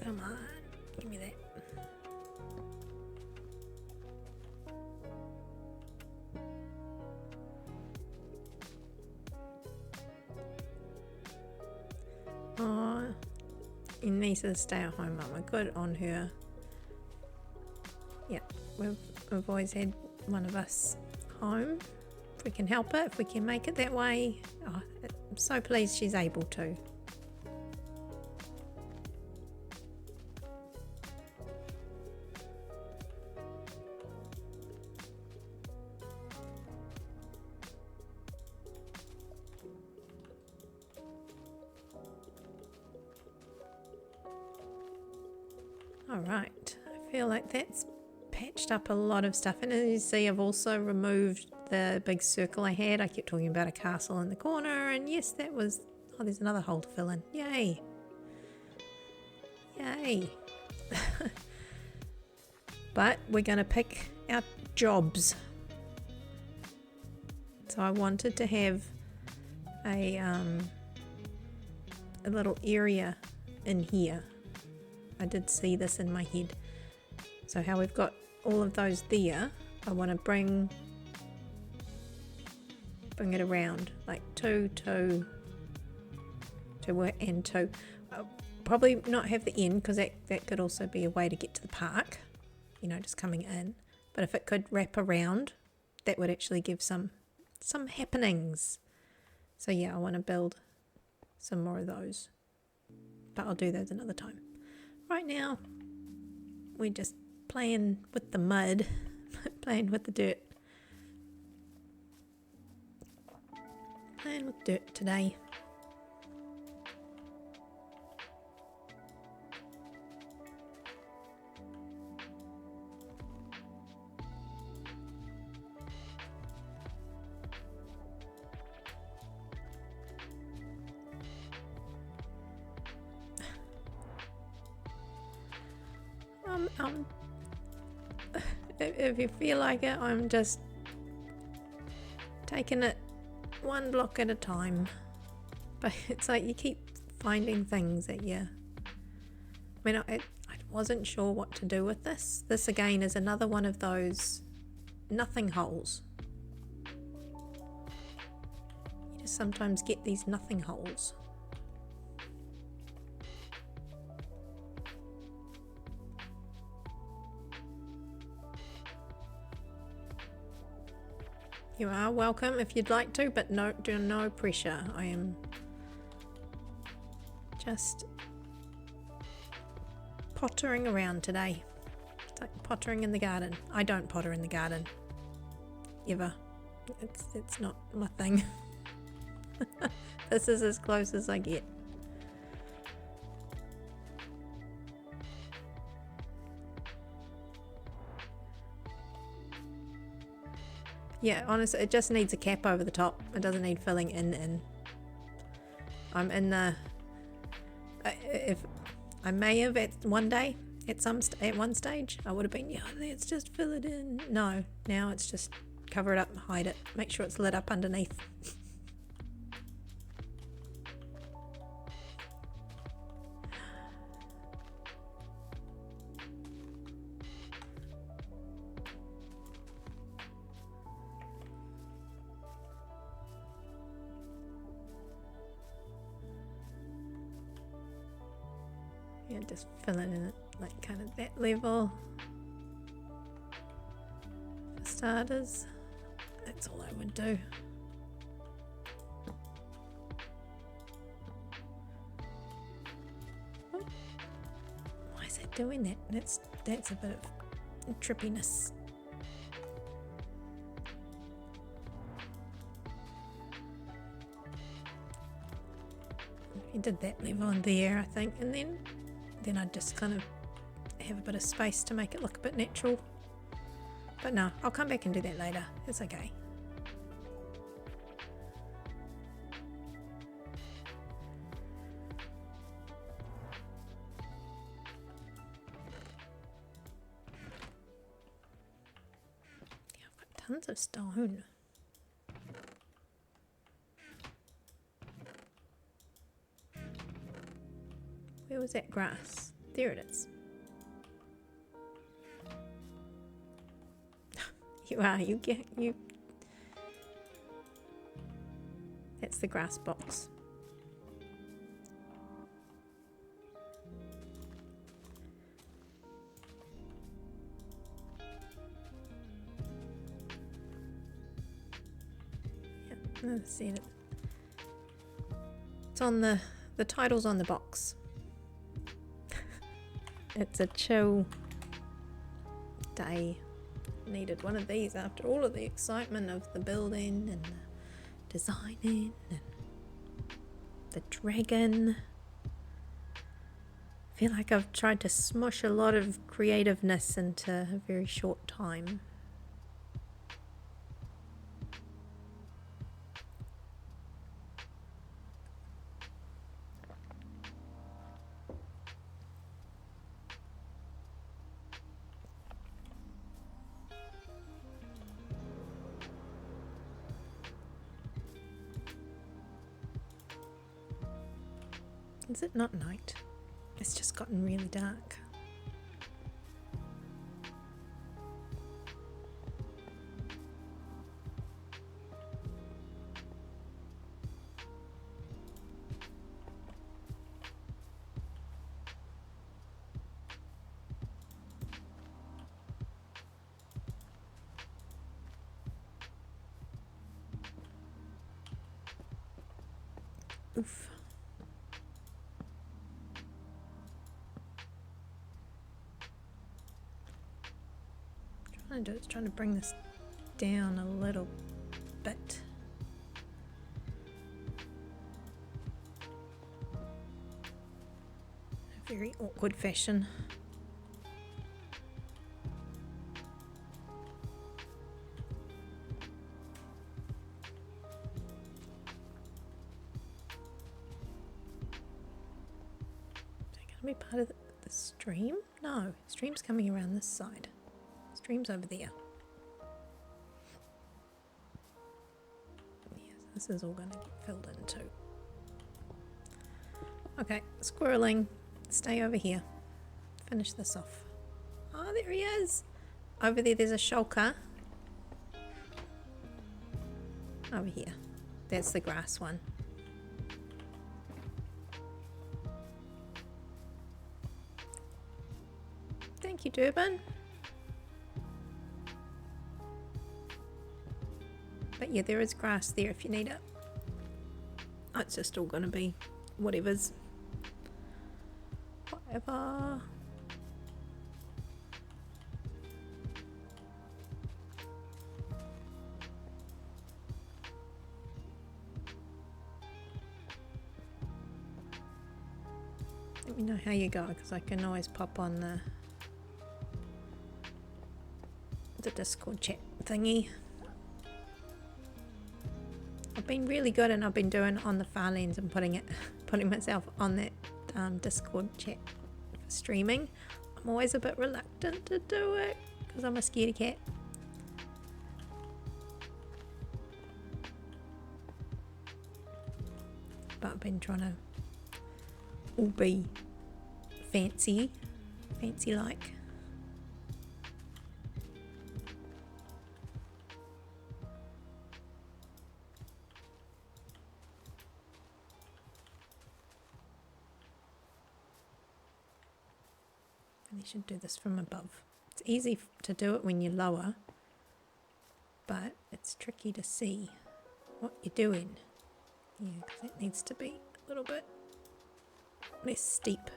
Come on, give me that. Oh, Inesa's stay-at-home mama. Good on her. Yeah, we've always had one of us home If we can help it, if we can make it that way. Oh, I'm so pleased she's able to. Alright, I feel like that's patched up a lot of stuff, and as you see I've also removed the big circle I had. I kept talking about a castle in the corner, and yes, that was... oh, there's another hole to fill in. Yay! Yay! But we're going to pick our jobs. So I wanted to have a little area in here. I did see this in my head. So how we've got all of those there, I want to bring it around, like 2, 2, 2 and 2. I'll probably not have the end, because that could also be a way to get to the park, you know, just coming in. But if it could wrap around, that would actually give some happenings. So yeah, I want to build some more of those, but I'll do those another time. Right now we're just playing with the mud, playing with the dirt. Playing with dirt today. If you feel like it, I'm just taking it one block at a time. But it's like you keep finding things that you... I mean, I wasn't sure what to do with this. This again is another one of those nothing holes. You just sometimes get these nothing holes. You are welcome if you'd like to, but no pressure. I am just pottering around today. It's like pottering in the garden. I don't potter in the garden. Ever. It's not my thing. This is as close as I get. Yeah, honestly, it just needs a cap over the top. It doesn't need filling in. I'm in the... if I may have at one day, at one stage, I would have been, yeah, let's just fill it in. No, now it's just cover it up and hide it. Make sure it's lit up underneath. Yeah, just fill it in at like kind of that level. For starters, that's all I would do. Oh, why is it doing that? That's a bit of trippiness. You did that level in there, I think, and then I'd just kind of have a bit of space to make it look a bit natural. But no, I'll come back and do that later. It's okay. Yeah, I've got tons of stone. Where was that grass? There it is. You are, you. That's the grass box. Let's see it. It's on the title's on the box. It's a chill day. Needed one of these after all of the excitement of the building and the designing and the dragon. I feel like I've tried to smush a lot of creativeness into a very short time. Is it not night? It's just gotten really dark. Oof. Trying to bring this down a little bit. A very awkward fashion. Is that going to be part of the stream? No, stream's coming around this side. Stream's over there. Yes, this is all going to get filled in too. Okay, squirreling, stay over here. Finish this off. Oh, there he is. Over there, there's a shulker. Over here. That's the grass one. Thank you, Durbin. But yeah, there is grass there if you need it. Oh, it's just all gonna be whatever's. Whatever. Let me know how you go, because I can always pop on the Discord chat thingy. I've been really good, and I've been doing on the far lens and putting myself on that Discord chat for streaming. I'm always a bit reluctant to do it because I'm a scaredy cat. But I've been trying to all be fancy like. You should do this from above. It's easy to do it when you're lower, but it's tricky to see what you're doing. Yeah, because it needs to be a little bit less steep.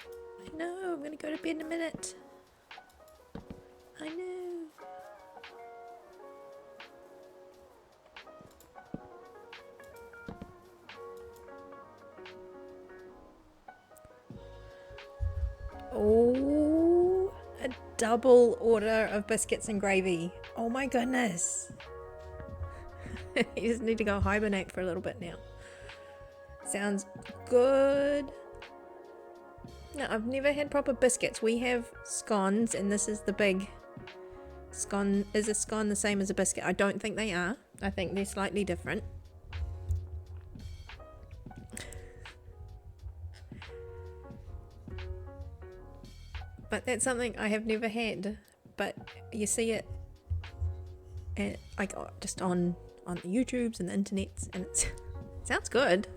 I know, I'm gonna go to bed in a minute. I know. Oh, a double order of biscuits and gravy. Oh my goodness. You just need to go hibernate for a little bit now. Sounds good. No, I've never had proper biscuits. We have scones, and this is the big scone. Is a scone the same as a biscuit? I don't think they are. I think they're slightly different. But that's something I have never had. But you see it, and like just on the YouTubes and the internets, and it sounds good.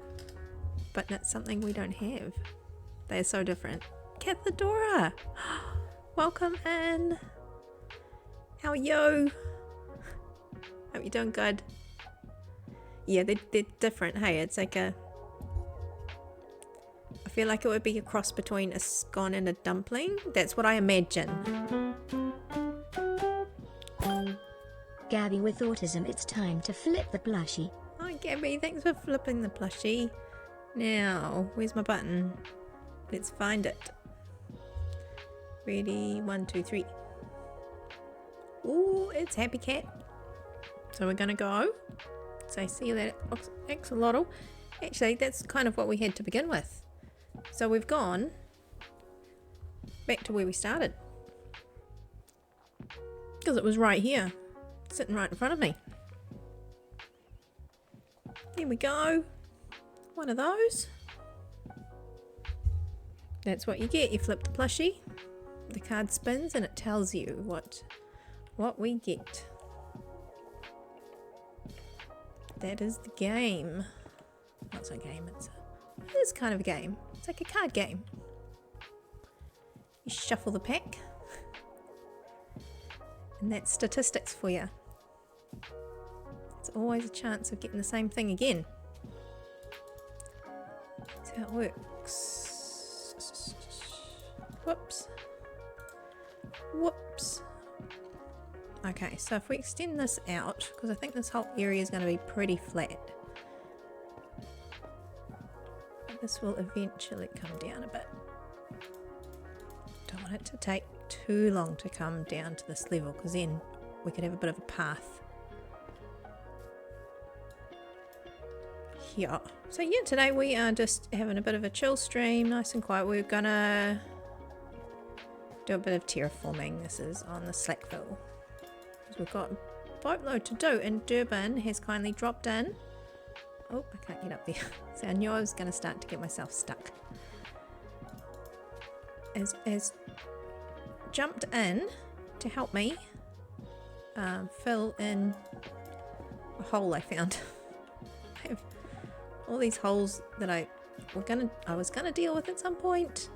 But that's something we don't have. They're so different. Cathedora, welcome in. How are you? Hope you're doing good. Yeah, they're different. Hey, it's like a... I feel like it would be a cross between a scone and a dumpling. That's what I imagine. Gabby with autism, it's time to flip the plushie. Hi Gabby, thanks for flipping the plushie. Now, where's my button? Let's find it. Ready, 1, 2, 3. Ooh, it's Happy Cat. So we're gonna go. So I see that axolotl. Actually, that's kind of what we had to begin with. So we've gone back to where we started. Because it was right here. Sitting right in front of me. There we go. One of those. That's what you get. You flip the plushie. The card spins and it tells you what we get. That is the game. Well, it's not a game. It is kind of a game. It's like a card game. You shuffle the pack. And that's statistics for you. It's always a chance of getting the same thing again. That's how it works. Whoops. Whoops. Okay, so if we extend this out, because I think this whole area is going to be pretty flat. This will eventually come down a bit. Don't want it to take too long to come down to this level, because then we could have a bit of a path here. So yeah, today we are just having a bit of a chill stream, nice and quiet. We're gonna do a bit of terraforming. This is on the Slackville, because we've got a boatload to do, and Durbin has kindly dropped in. Oh, I can't get up there. So I knew I was going to start to get myself stuck. Has jumped in to help me fill in a hole I found. I have all these holes that I was gonna deal with at some point.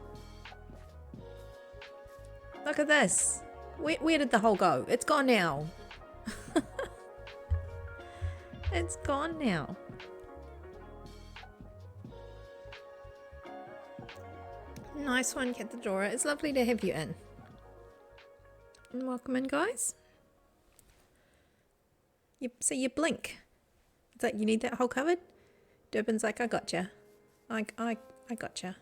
Look at this. Where did the hole go? It's gone now. It's gone now. Nice one, Cathedora. It's lovely to have you in. And welcome in, guys. So you blink. It's like, you need that hole covered? Durbin's like, I gotcha. I gotcha.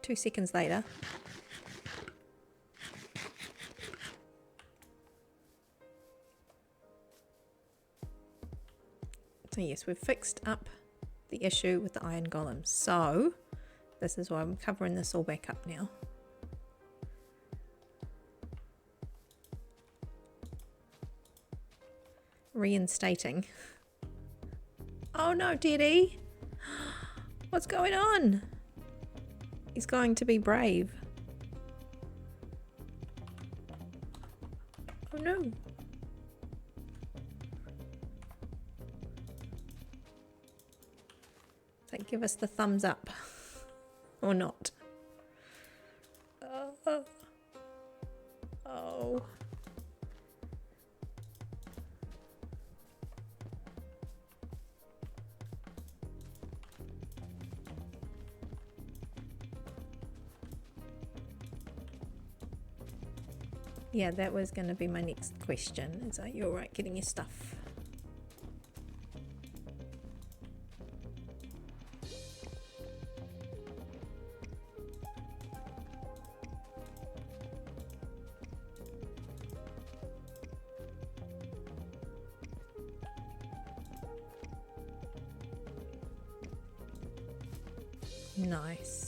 2 seconds later. So yes, we've fixed up the issue with the iron golem. So this is why I'm covering this all back up now. Reinstating. Oh no, Daddy! What's going on? He's going to be brave. Oh no. So give us the thumbs up. Or not. Oh. Yeah, that was going to be my next question. Is are you alright getting your stuff? Nice.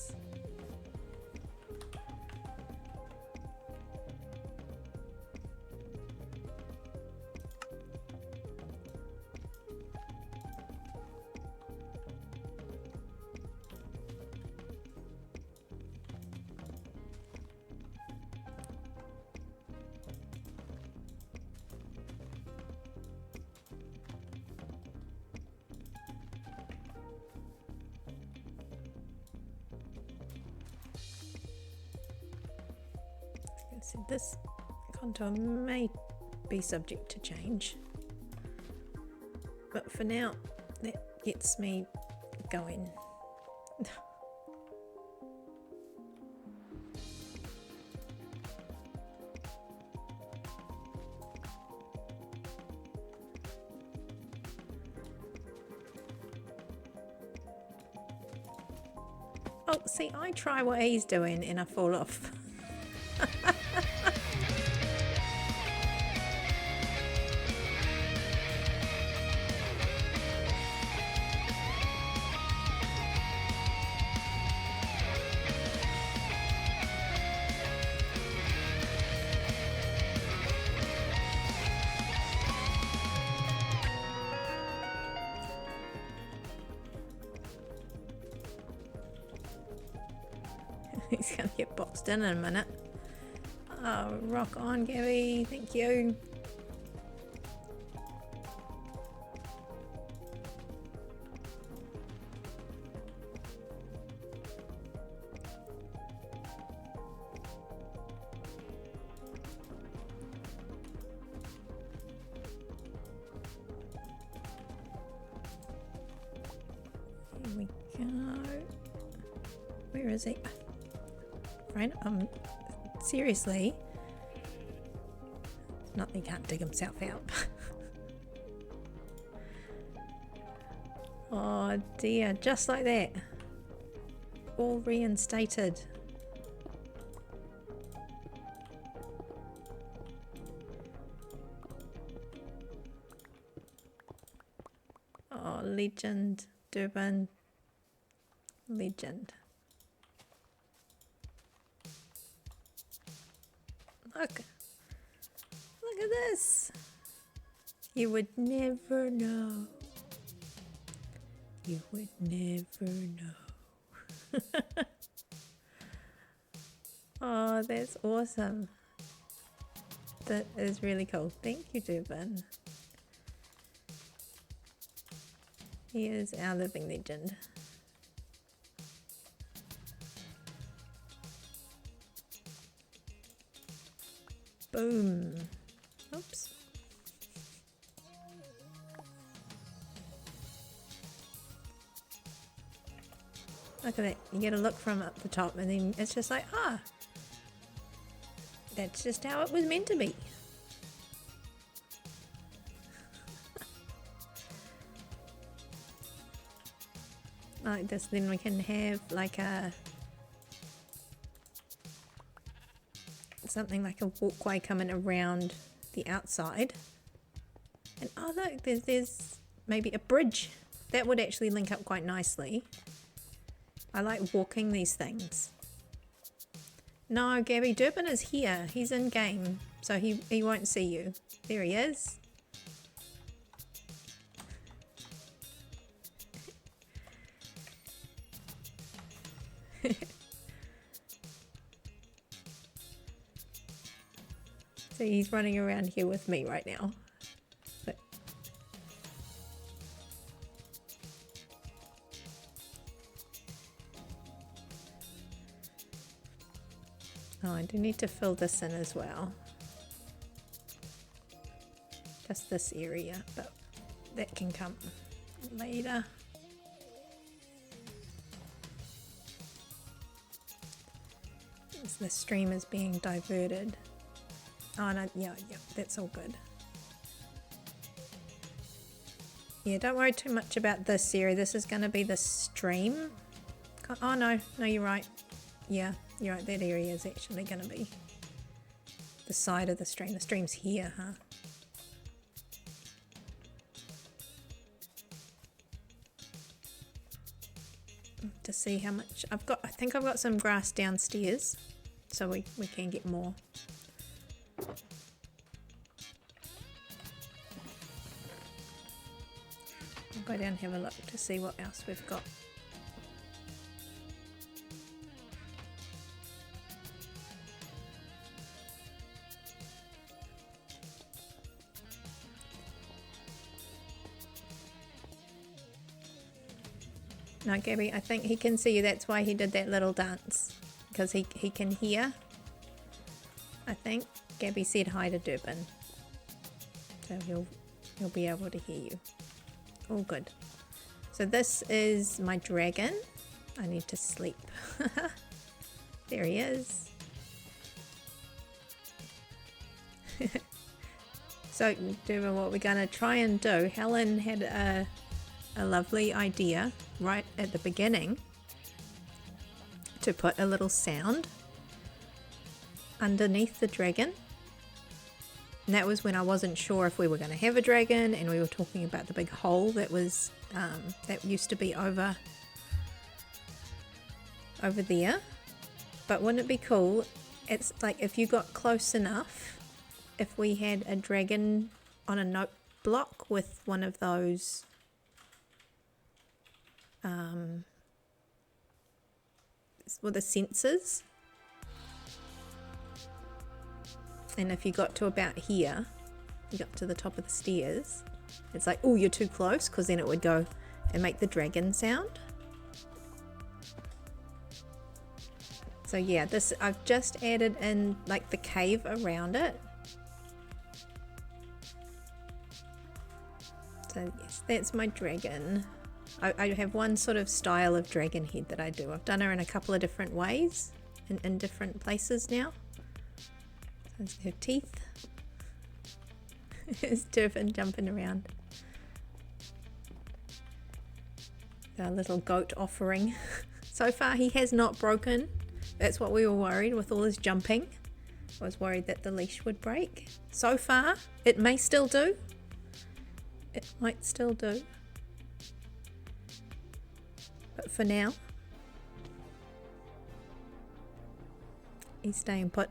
So this Contour may be subject to change, but for now that gets me going. Oh, see, I try what he's doing and I fall off. He's gonna get boxed in a minute. Oh, rock on, Gabby. Thank you. Here we go. Where is he? Right, seriously, not that he can't dig himself out. Oh dear, just like that, all reinstated. Oh, legend, Durbin, legend. Look at this. You would never know. You would never know. Oh, that's awesome. That is really cool. Thank you, Durbin. He is our living legend. Boom. Oops. Look at that. You get a look from up the top and then it's just like, ah, that's just how it was meant to be. Like this, then we can have like a something like a walkway coming around the outside. And oh look, there's maybe a bridge. That would actually link up quite nicely. I like walking these things. No, Gabby, Durbin is here. He's in game, so he won't see you. There he is. So he's running around here with me right now. But oh, I do need to fill this in as well. Just this area, but that can come later. As the stream is being diverted. Oh no, yeah, that's all good. Yeah, don't worry too much about this area. This is going to be the stream. Oh no, you're right. Yeah, you're right. That area is actually going to be the side of the stream. The stream's here, huh? To see how much I've got. I think I've got some grass downstairs, so we can get more. I'll go down and have a look to see what else we've got. No, Gabby, I think he can see you. That's why he did that little dance. Because he can hear, I think. Gabby said hi to Durbin. So he'll be able to hear you. All good. So this is my dragon. I need to sleep. There he is. So Durbin, what we're gonna try and do, Helen had a lovely idea right at the beginning to put a little sound underneath the dragon. And that was when I wasn't sure if we were going to have a dragon, and we were talking about the big hole that was that used to be over there. But wouldn't it be cool? It's like if you got close enough, if we had a dragon on a note block with one of those with the sensors. And if you got to about here, you got to the top of the stairs, it's like, oh, you're too close, because then it would go and make the dragon sound. So yeah, this, I've just added in like the cave around it. So yes, that's my dragon. I have one sort of style of dragon head that I do. I've done her in a couple of different ways, in different places now. There's her teeth. There's Durbin jumping around. The little goat offering. So far he has not broken. That's what we were worried with all his jumping. I was worried that the leash would break. So far, it may still do. It might still do. But for now, he's staying put.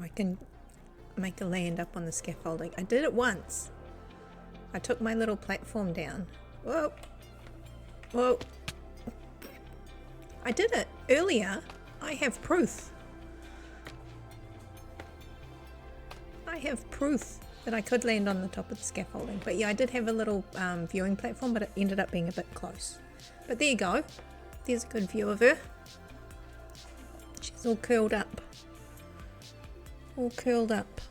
I can make a land up on the scaffolding. I did it once. I took my little platform down. Whoa. Whoa. I did it earlier. I have proof. I have proof that I could land on the top of the scaffolding. But yeah, I did have a little viewing platform, but it ended up being a bit close. But there you go. There's a good view of her. She's all curled up. All curled up.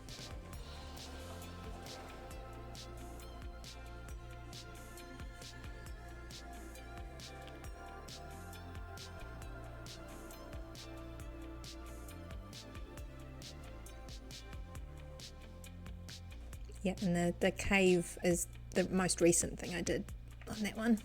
Yeah, and the cave is the most recent thing I did on that one.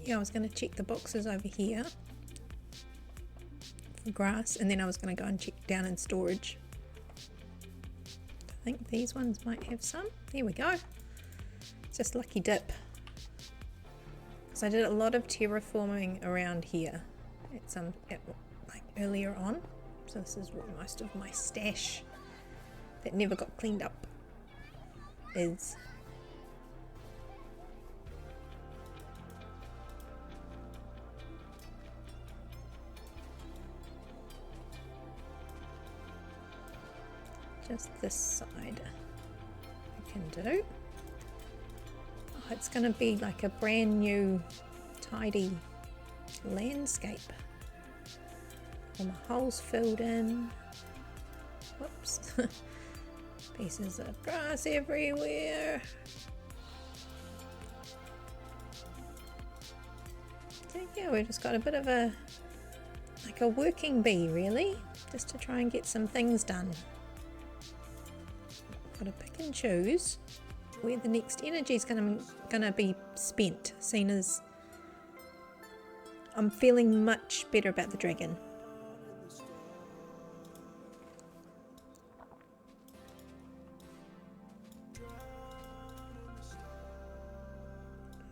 Yeah, I was going to check the boxes over here for grass, and then I was going to go and check down in storage. I think these ones might have some. There we go. Just lucky dip. Because I did a lot of terraforming around here like earlier on. So this is what most of my stash that never got cleaned up is. Just this side I can do. Oh, it's going to be like a brand new tidy landscape. All my holes filled in. Whoops. Pieces of grass everywhere. So yeah, we've just got a bit of a working bee really, just to try and get some things done. Got to pick and choose where the next energy is gonna be spent, seen as I'm feeling much better about the dragon.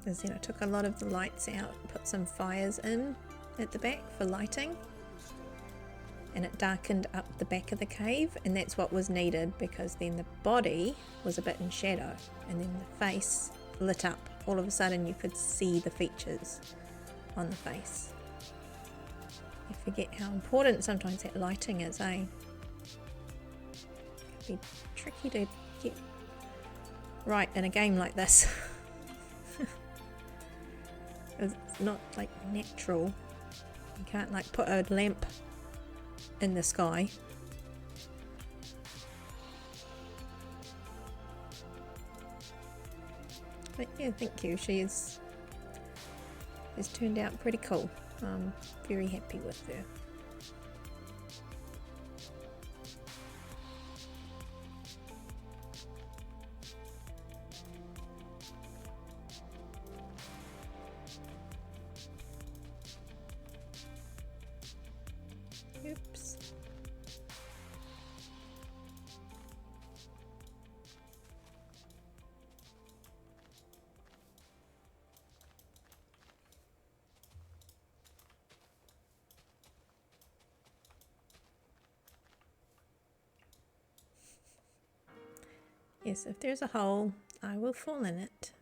As you know, I took a lot of the lights out, put some fires in at the back for lighting, and it darkened up the back of the cave, and that's what was needed, because then the body was a bit in shadow and then the face lit up. All of a sudden you could see the features on the face. You forget how important sometimes that lighting is, eh? It can be tricky to get right in a game like this. It's not like natural. You can't like put a lamp in the sky. But yeah, thank you. Has turned out pretty cool. I'm very happy with her. Oops. Yes, if there's a hole, I will fall in it.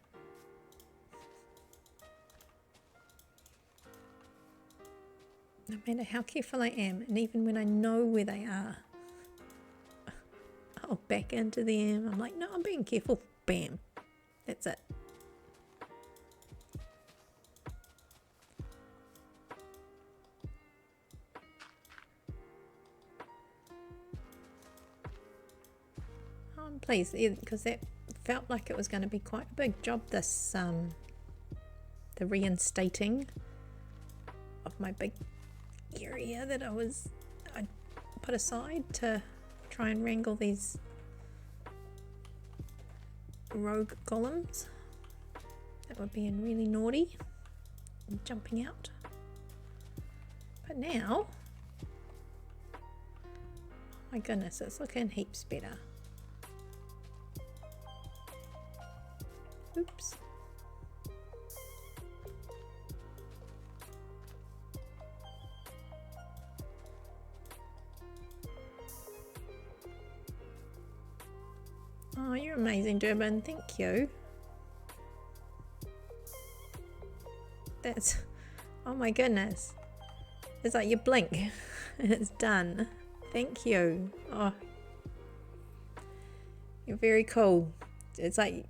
No matter how careful I am, and even when I know where they are, I'll back into them. I'm like, no, I'm being careful. Bam. That's it. I'm pleased because that felt like it was going to be quite a big job, this the reinstating of my big area that I put aside to try and wrangle these rogue golems that were being really naughty and jumping out. But now, oh my goodness, it's looking heaps better. Oops. Oh, you're amazing, Durbin. Thank you. That's... oh my goodness. It's like you blink and it's done. Thank you. Oh. You're very cool. It's like...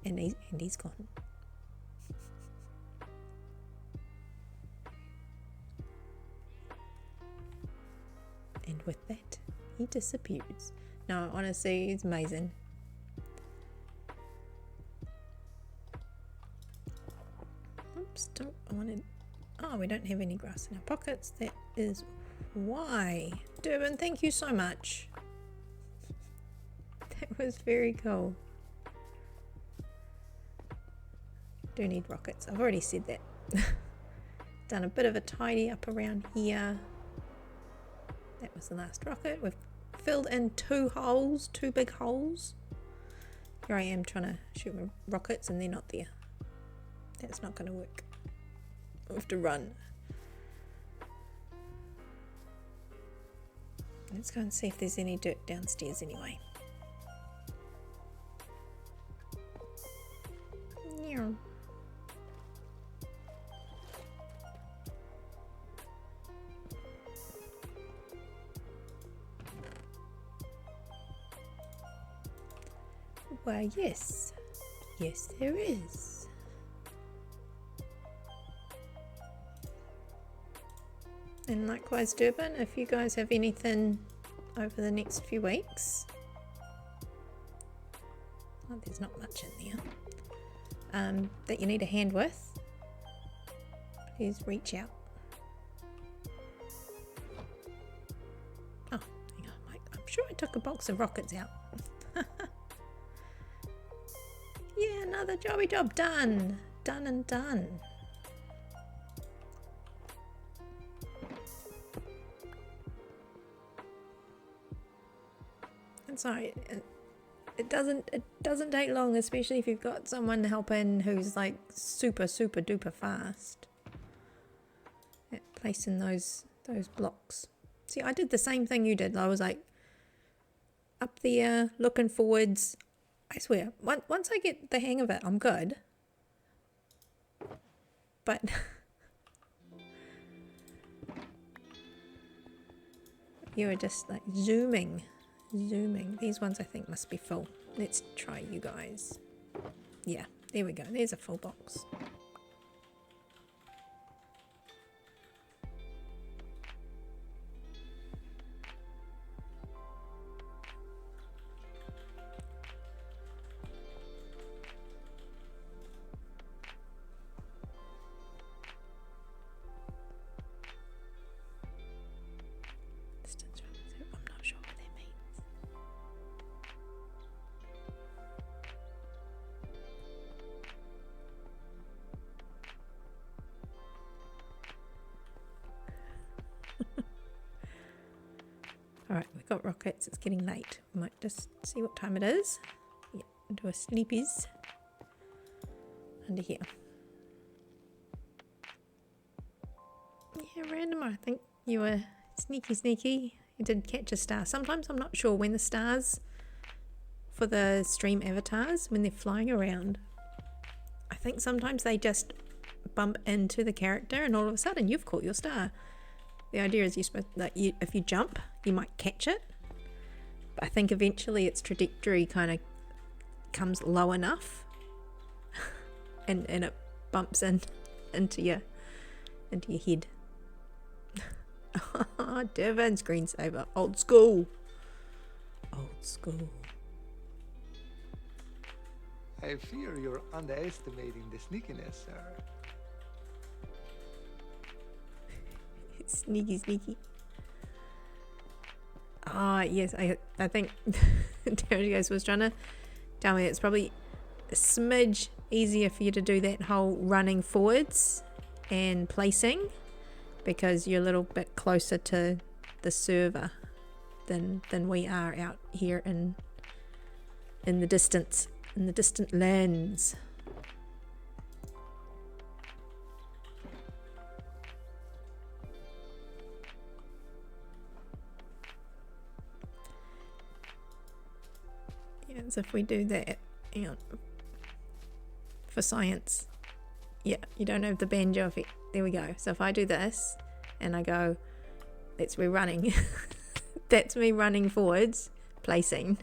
and he's gone. And with that, he disappears. No, honestly, it's amazing. Oops, I wanted... oh, we don't have any grass in our pockets. That is why. Durbin, thank you so much. That was very cool. Do need rockets. I've already said that. Done a bit of a tidy up around here. That was the last rocket. We've filled in 2 holes, 2 big holes. Here I am trying to shoot my rockets and they're not there. That's not going to work. I have to run. Let's go and see if there's any dirt downstairs anyway. Yeah. Why, yes. Yes, there is. And likewise, Durbin, if you guys have anything over the next few weeks. Oh, there's not much in there. That you need a hand with, please reach out. Oh, hang on, I'm sure I took a box of rockets out. Yeah, another jobby job done. Done and done. And sorry, it doesn't take long, especially if you've got someone helping who's like super duper fast at placing those blocks. See, I did the same thing you did. I was like up there looking forwards. I swear, once I get the hang of it, I'm good. But you were just like zooming zooming. These ones I think must be full. Let's try you guys. Yeah, there we go. There's a full box. I'm not sure what that means. Alright, we've got rockets. It's getting late. We might just see what time it is. Yeah, do a sleepies under here. Yeah, random. I think you were sneaky. You did catch a star. Sometimes I'm not sure when the stars for the stream avatars, when they're flying around, I think sometimes they just bump into the character and all of a sudden you've caught your star. The idea is you're supposed, like, if you jump, you might catch it. But I think eventually its trajectory kind of comes low enough and it bumps into your head. Devin, screensaver. Old school. I fear you're underestimating the sneakiness, sir. Sneaky. Ah, yes, I think Terraforming was trying to tell me it's probably a smidge easier for you to do that whole running forwards and placing because you're a little bit closer to the server than we are out here in the distant lands. Yeah, as if we do that, hang on, for science. Yeah, you don't have the banjo effect. There we go. So if I do this and I go, that's me running. That's me running forwards, placing.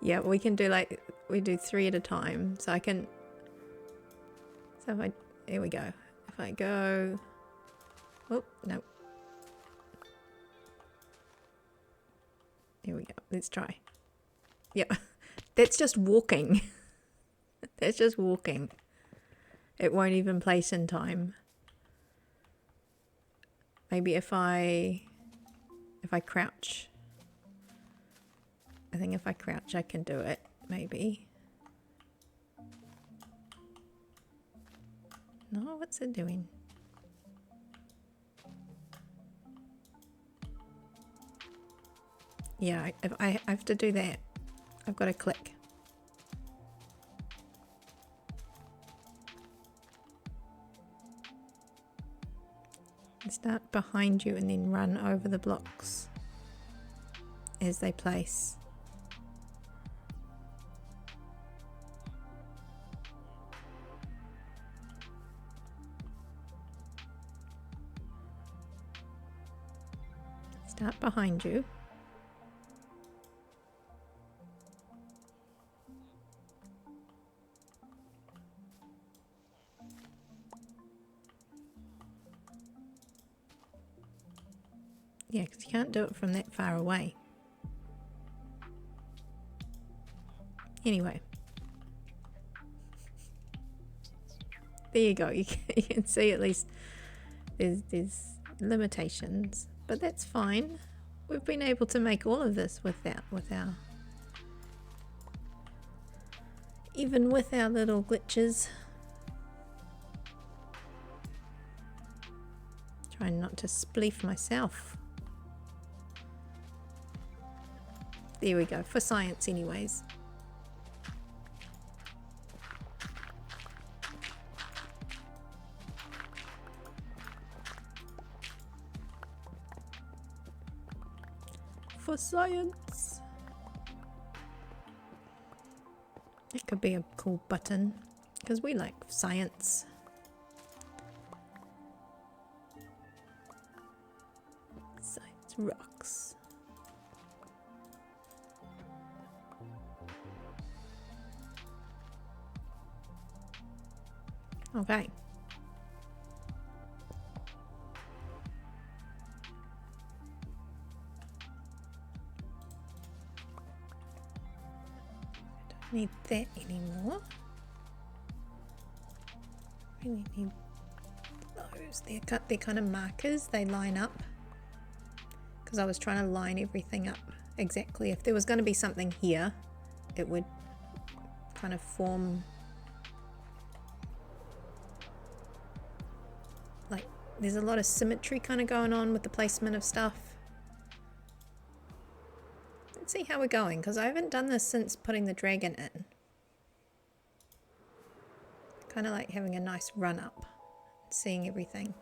Yeah, we can do we do 3 at a time. So I can, there we go. If I go, oh, no. Here we go. Let's try. Yeah, that's just walking. That's just walking. It won't even place in time. Maybe if I crouch. I think if I crouch I can do it, maybe. No, what's it doing? Yeah, if I have to do that. I've got to click. Start behind you and then run over the blocks as they place. Start behind you. Yeah, because you can't do it from that far away. Anyway. There you go. You can see at least there's limitations. But that's fine. We've been able to make all of this with our even with our little glitches. Trying not to spleef myself. There we go, for science anyways. For science. It could be a cool button because we like science. So it's rocks. Okay. Don't need that anymore. Really need those. They're kind of markers. They line up. Because I was trying to line everything up exactly. If there was going to be something here, it would kind of form like there's a lot of symmetry kind of going on with the placement of stuff. Let's see how we're going, because I haven't done this since putting the dragon in. Kind of like having a nice run up, seeing everything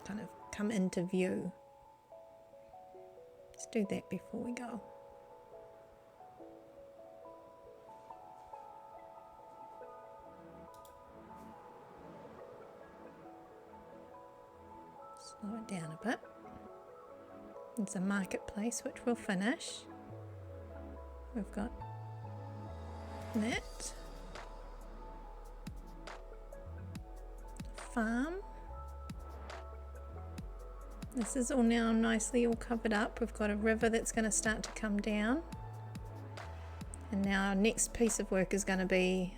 kind of come into view. Let's do that before we go. Slow it down a bit. It's a marketplace, which we'll finish. We've got that. Farm. This is all now nicely all covered up. We've got a river that's going to start to come down. And now our next piece of work is going to be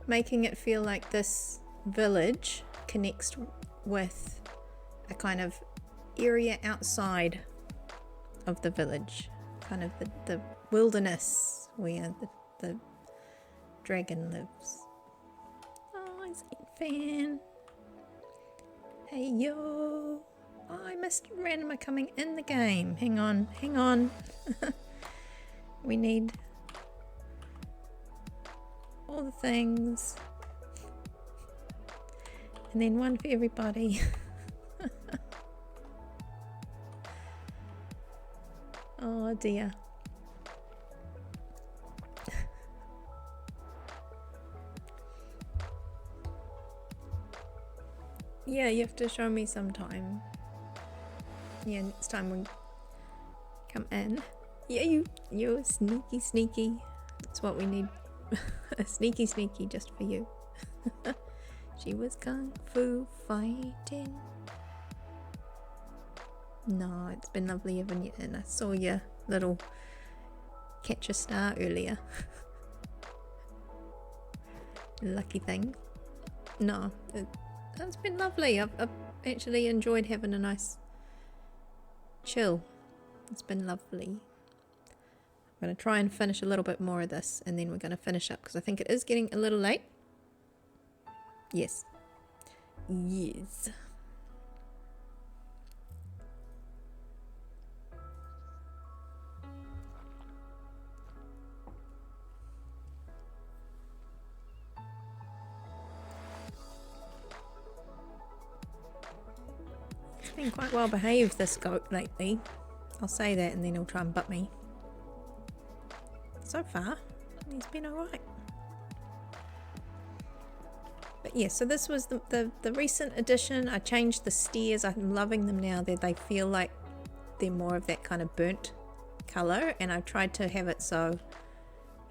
making it feel like this village connects with a kind of area outside of the village. Kind of the wilderness where the dragon lives. Oh, it's fan. Hey yo. Oh, I missed Randomer coming in the game. Hang on, hang on. We need all the things. And then one for everybody. Oh dear. Yeah, you have to show me sometime. Yeah, next time we come in. Yeah, you're sneaky. That's what we need. A sneaky just for you. She was kung fu fighting. No, it's been lovely having you in. I saw your little catch a star earlier. Lucky thing. No, it's been lovely. I've actually enjoyed having a nice chill. It's been lovely. I'm going to try and finish a little bit more of this, and then we're going to finish up because I think it is getting a little late. Yes. He's been quite well behaved, this goat, lately. I'll say that and then he'll try and butt me. So far, he's been alright. But yeah, so this was the recent addition. I changed the stairs. I'm loving them now. They feel like they're more of that kind of burnt colour. And I tried to have it so,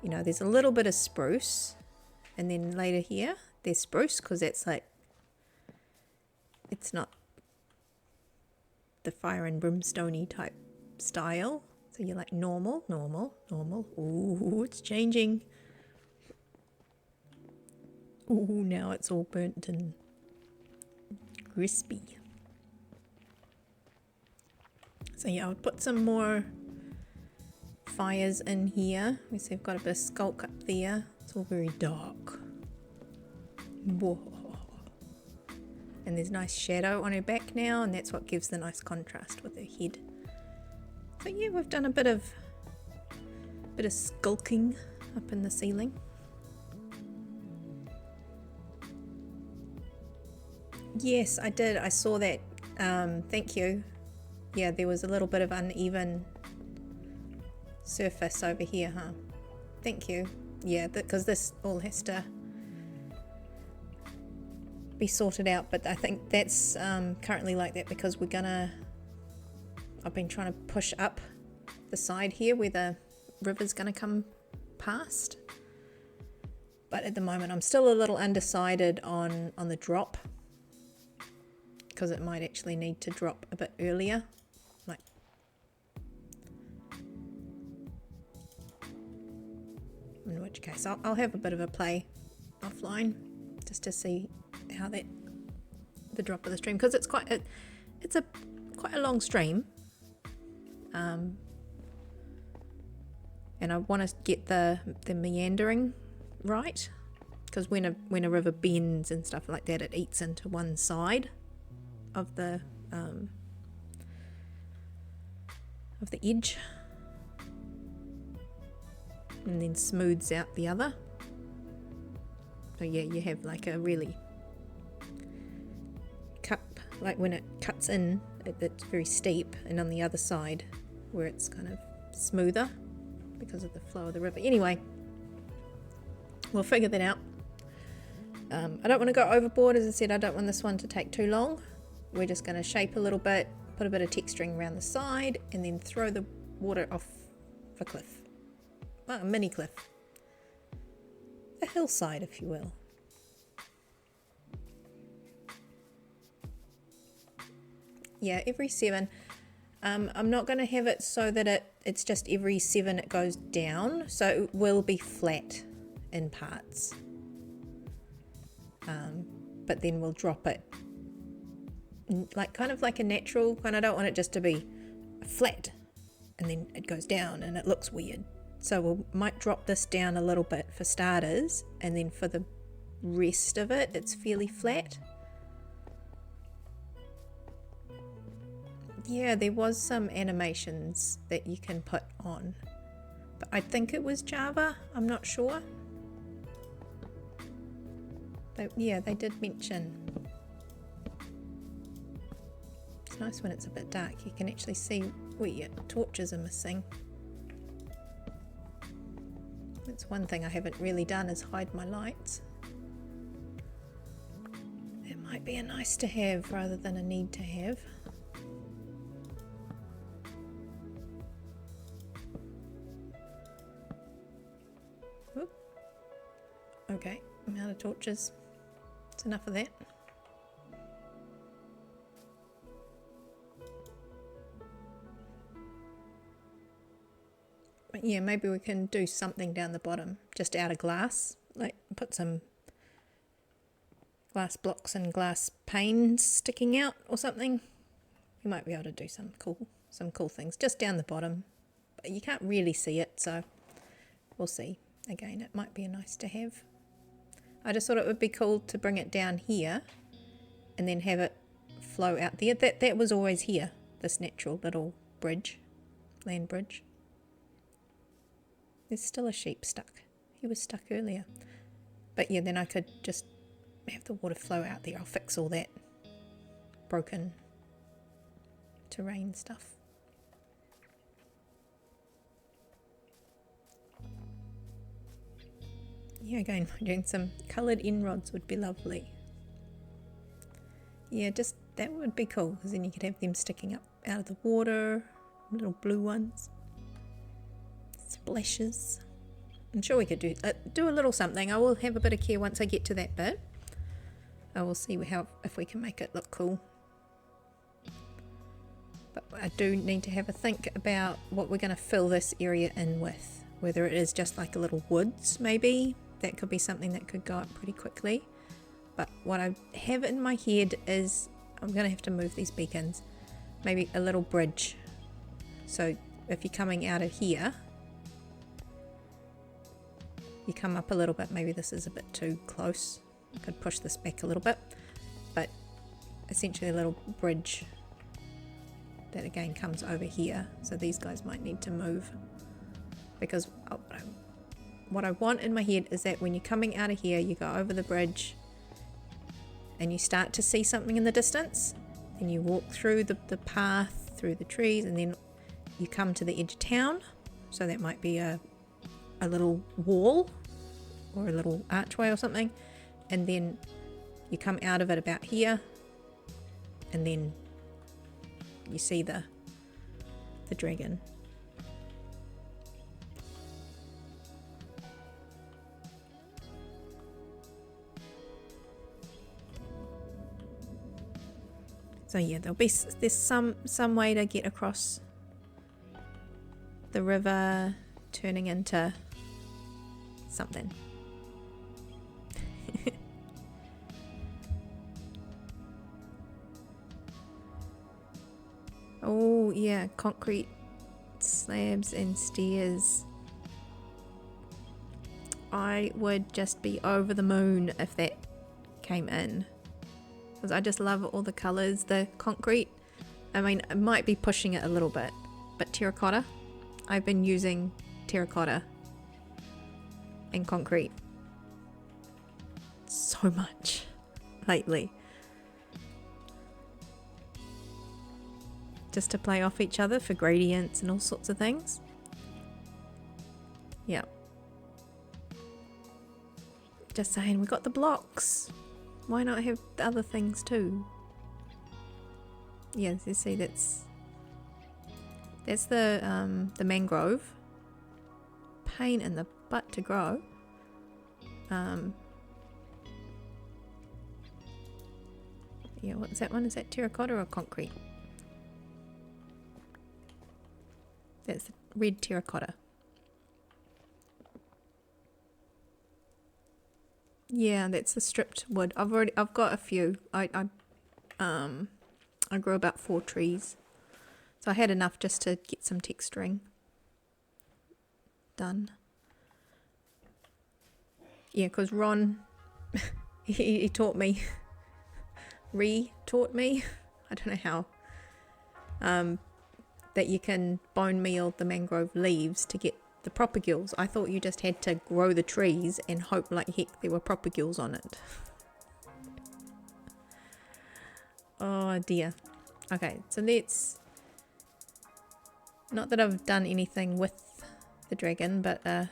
you know, there's a little bit of spruce. And then later here, there's spruce because that's like, it's not the fire and brimstone-y type style. So you're like normal. Ooh, it's changing. Ooh, now it's all burnt and crispy. So yeah, I'll put some more fires in here. We see I've got a bit of skulk up there. It's all very dark. Whoa. And there's nice shadow on her back now, and that's what gives the nice contrast with her head. So yeah, we've done a bit of skulking up in the ceiling. Yes, I did. I saw that. Thank you. Yeah, there was a little bit of uneven surface over here, huh? Thank you. Yeah, because this all has to be sorted out, but I think that's currently like that because we're gonna I've been trying to push up the side here where the river's going to come past. But at the moment I'm still a little undecided on the drop, because it might actually need to drop a bit earlier. Like, in which case I'll have a bit of a play offline just to see how the drop of the stream, because it's quite a long stream, and I want to get the meandering right, because when a river bends and stuff like that, it eats into one side of the edge and then smooths out the other. So yeah, you have like a really like when it cuts in, it's very steep, and on the other side where it's kind of smoother because of the flow of the river. Anyway, we'll figure that out. I don't want to go overboard. As I said, I don't want this one to take too long. We're just going to shape a little bit, put a bit of texturing around the side, and then throw the water off a cliff. Well, a mini cliff. A hillside, if you will. Yeah, every 7. I'm not going to have it so that it's just every 7 it goes down, so it will be flat in parts. But then we'll drop it like kind of like a natural, and I don't want it just to be flat and then it goes down and it looks weird. So we might drop this down a little bit for starters, and then for the rest of it, it's fairly flat. Yeah, there was some animations that you can put on, but I think it was Java, I'm not sure. But yeah, they did mention. It's nice when it's a bit dark, you can actually see where your torches are missing. That's one thing I haven't really done, is hide my lights. It might be a nice to have rather than a need to have. Oop. Okay, I'm out of torches. That's enough of that. But yeah, maybe we can do something down the bottom, just out of glass, like put some glass blocks and glass panes sticking out or something. You might be able to do some cool things just down the bottom, but you can't really see it, so we'll see. Again, it might be a nice to have. I just thought it would be cool to bring it down here and then have it flow out there. That was always here, this natural little bridge, land bridge. There's still a sheep stuck. He was stuck earlier. But yeah, then I could just have the water flow out there. I'll fix all that broken terrain stuff. Yeah, again, doing some coloured end rods would be lovely. Yeah, just that would be cool, because then you could have them sticking up out of the water, little blue ones. Splashes. I'm sure we could do a little something. I will have a bit of care once I get to that bit. I will see if we can make it look cool. But I do need to have a think about what we're going to fill this area in with. Whether it is just like a little woods, maybe. That could be something that could go up pretty quickly. But what I have in my head is I'm going to have to move these beacons. Maybe a little bridge. So if you're coming out of here, you come up a little bit. Maybe this is a bit too close. I could push this back a little bit. But essentially a little bridge that again comes over here. So these guys might need to move. Because what I want in my head is that when you're coming out of here, you go over the bridge and you start to see something in the distance, and you walk through the path, through the trees, and then you come to the edge of town. So that might be a little wall or a little archway or something, and then you come out of it about here, and then you see the the dragon. So yeah, there's some way to get across the river, turning into something. Oh yeah, concrete slabs and stairs. I would just be over the moon if that came in, because I just love all the colors. The concrete, I mean, I might be pushing it a little bit, but terracotta, I've been using terracotta and concrete so much lately, just to play off each other for gradients and all sorts of things. Yeah, just saying, we got the blocks, why not have the other things too? Yeah, you see, that's the mangrove. Pain in the butt to grow. Yeah, what's that one? Is that terracotta or concrete? That's red terracotta. Yeah, that's the stripped wood. I've got a few. I grew about 4 trees, so I had enough just to get some texturing done. Yeah, because Ron, he taught me, re-taught me, I don't know how, that you can bone meal the mangrove leaves to get the propagules. I thought you just had to grow the trees and hope like heck there were propagules on it. Oh dear. Okay, so let's, not that I've done anything with the dragon, but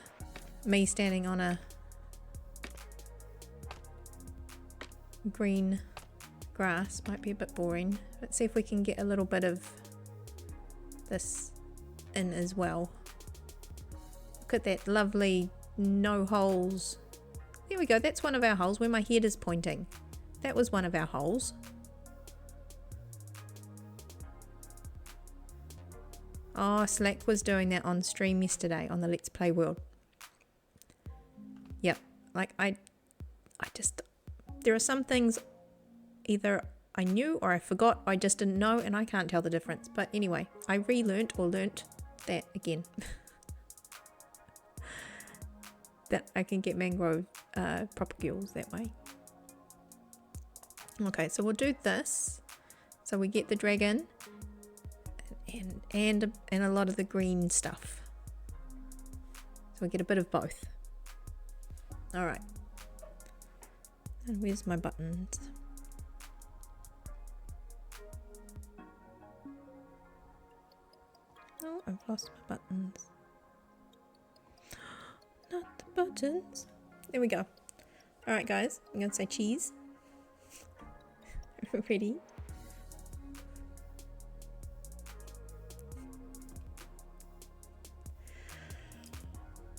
me standing on a green grass might be a bit boring. Let's see if we can get a little bit of this in as well. Look at that lovely no holes. There we go, that's one of our holes where my head is pointing. That was one of our holes. Oh, Slack was doing that on stream yesterday on the Let's Play World. Yep, like I just, there are some things either I knew or I forgot, or I just didn't know, and I can't tell the difference. But anyway, I relearnt or learnt that again. That I can get mangrove propagules that way. Okay, so we'll do this. So we get the dragon and a lot of the green stuff. So we get a bit of both. All right. And where's my buttons? Oh, I've lost my buttons. Not the buttons. There we go. All right, guys. I'm gonna say cheese. Ready?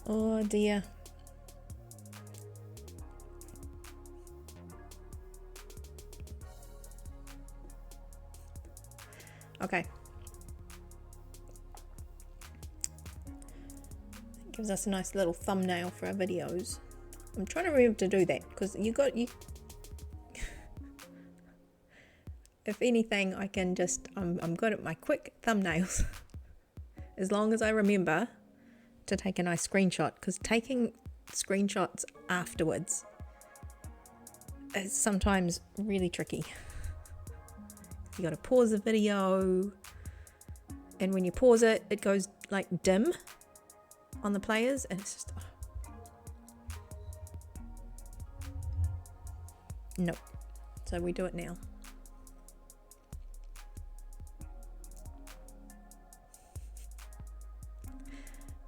Oh dear. Okay. Gives us a nice little thumbnail for our videos. I'm trying to remember to do that because you if anything, I can just I'm good at my quick thumbnails as long as I remember to take a nice screenshot, because taking screenshots afterwards is sometimes really tricky. You got to pause the video, and when you pause it, it goes like dim on the players, and it's just nope. So we do it now.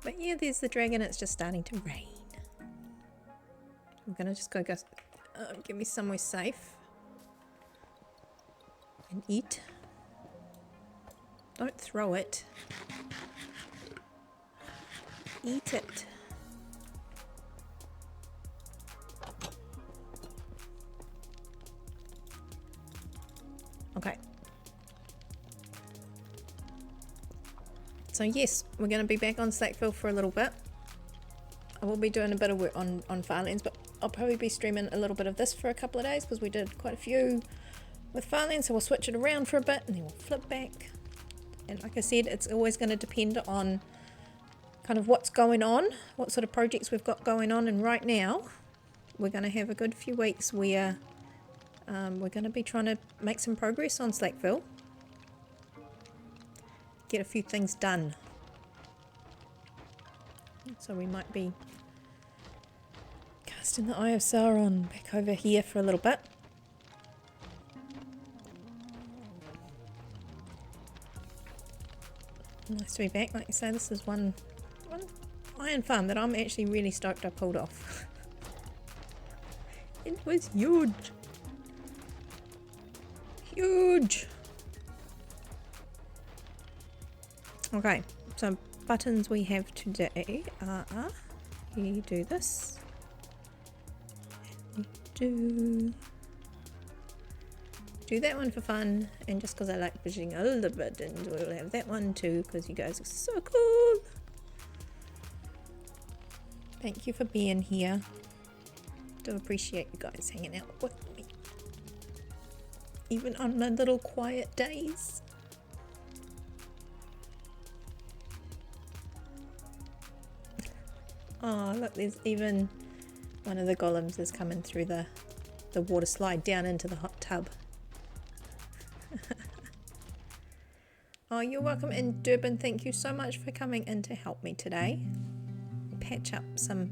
But yeah, there's the dragon. It's just starting to rain. I'm gonna just go give me somewhere safe and eat. Don't throw it. Eat it. Okay. So yes, we're going to be back on Slackville for a little bit. I will be doing a bit of work on Farlands, but I'll probably be streaming a little bit of this for a couple of days because we did quite a few with Farlands, so we'll switch it around for a bit and then we'll flip back. And like I said, it's always going to depend on kind of what's going on, what sort of projects we've got going on, and right now we're going to have a good few weeks where we're going to be trying to make some progress on Slackville, get a few things done. So we might be casting the Eye of Sauron back over here for a little bit. Nice to be back. Like I say, this is one iron farm that I'm actually really stoked I pulled off. It was huge. Huge. Okay, so buttons we have today are, we do this, and we do that one for fun, and just because I like pushing all the buttons, we'll have that one too, because you guys are so cool. Thank you for being here. Do appreciate you guys hanging out with me, even on my little quiet days. Oh, look, there's even one of the golems is coming through the water slide down into the hot tub. Oh, you're welcome in Durban. Thank you so much for coming in to help me today. Patch up some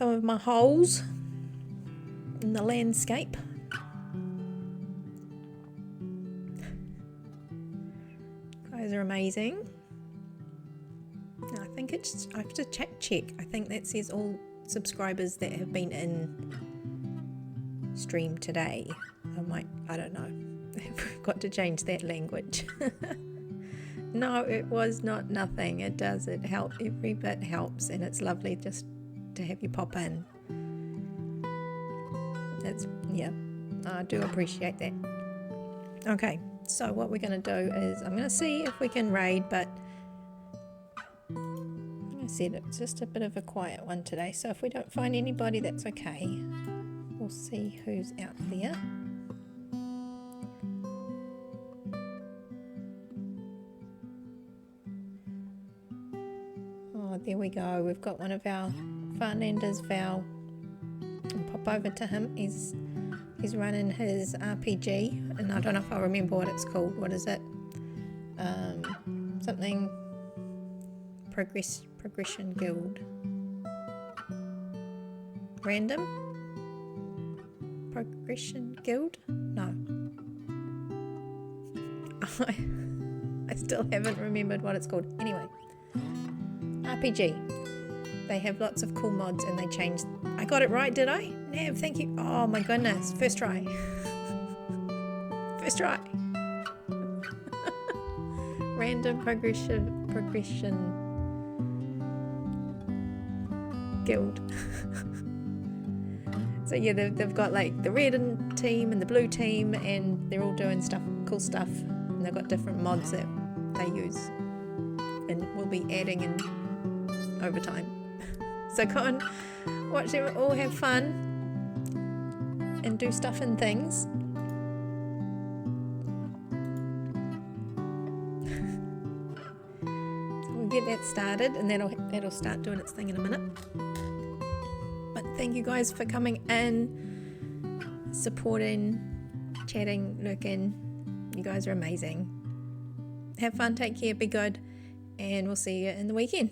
of my holes in the landscape. You guys are amazing. I think it's, I have to check. I think that says all subscribers that have been in stream today. I don't know. I've got to change that language. No, it was not nothing. It does. It helps. Every bit helps, and it's lovely just to have you pop in. Yeah, I do appreciate that. Okay, so what we're going to do is I'm going to see if we can raid, but like I said, it's just a bit of a quiet one today, so if we don't find anybody, that's okay. We'll see who's out there. Oh, there we go. We've got one of our Farlanders, Val. I'll pop over to him. He's running his RPG, and I don't know if I remember what it's called. What is it? Something progression guild. Random progression guild? No. I still haven't remembered what it's called. Anyway, RPG. They have lots of cool mods, and they changed. I got it right, did I? Nav, thank you. Oh my goodness, first try. First try. Random progression guild. So yeah, they've got like the red team and the blue team, and they're all doing cool stuff, and they've got different mods that they use, and we'll be adding in over time. So go and watch them all have fun and do stuff and things. So we'll get that started, and that'll start doing its thing in a minute. But thank you guys for coming in, supporting, chatting, lurking. You guys are amazing. Have fun, take care, be good, and we'll see you in the weekend.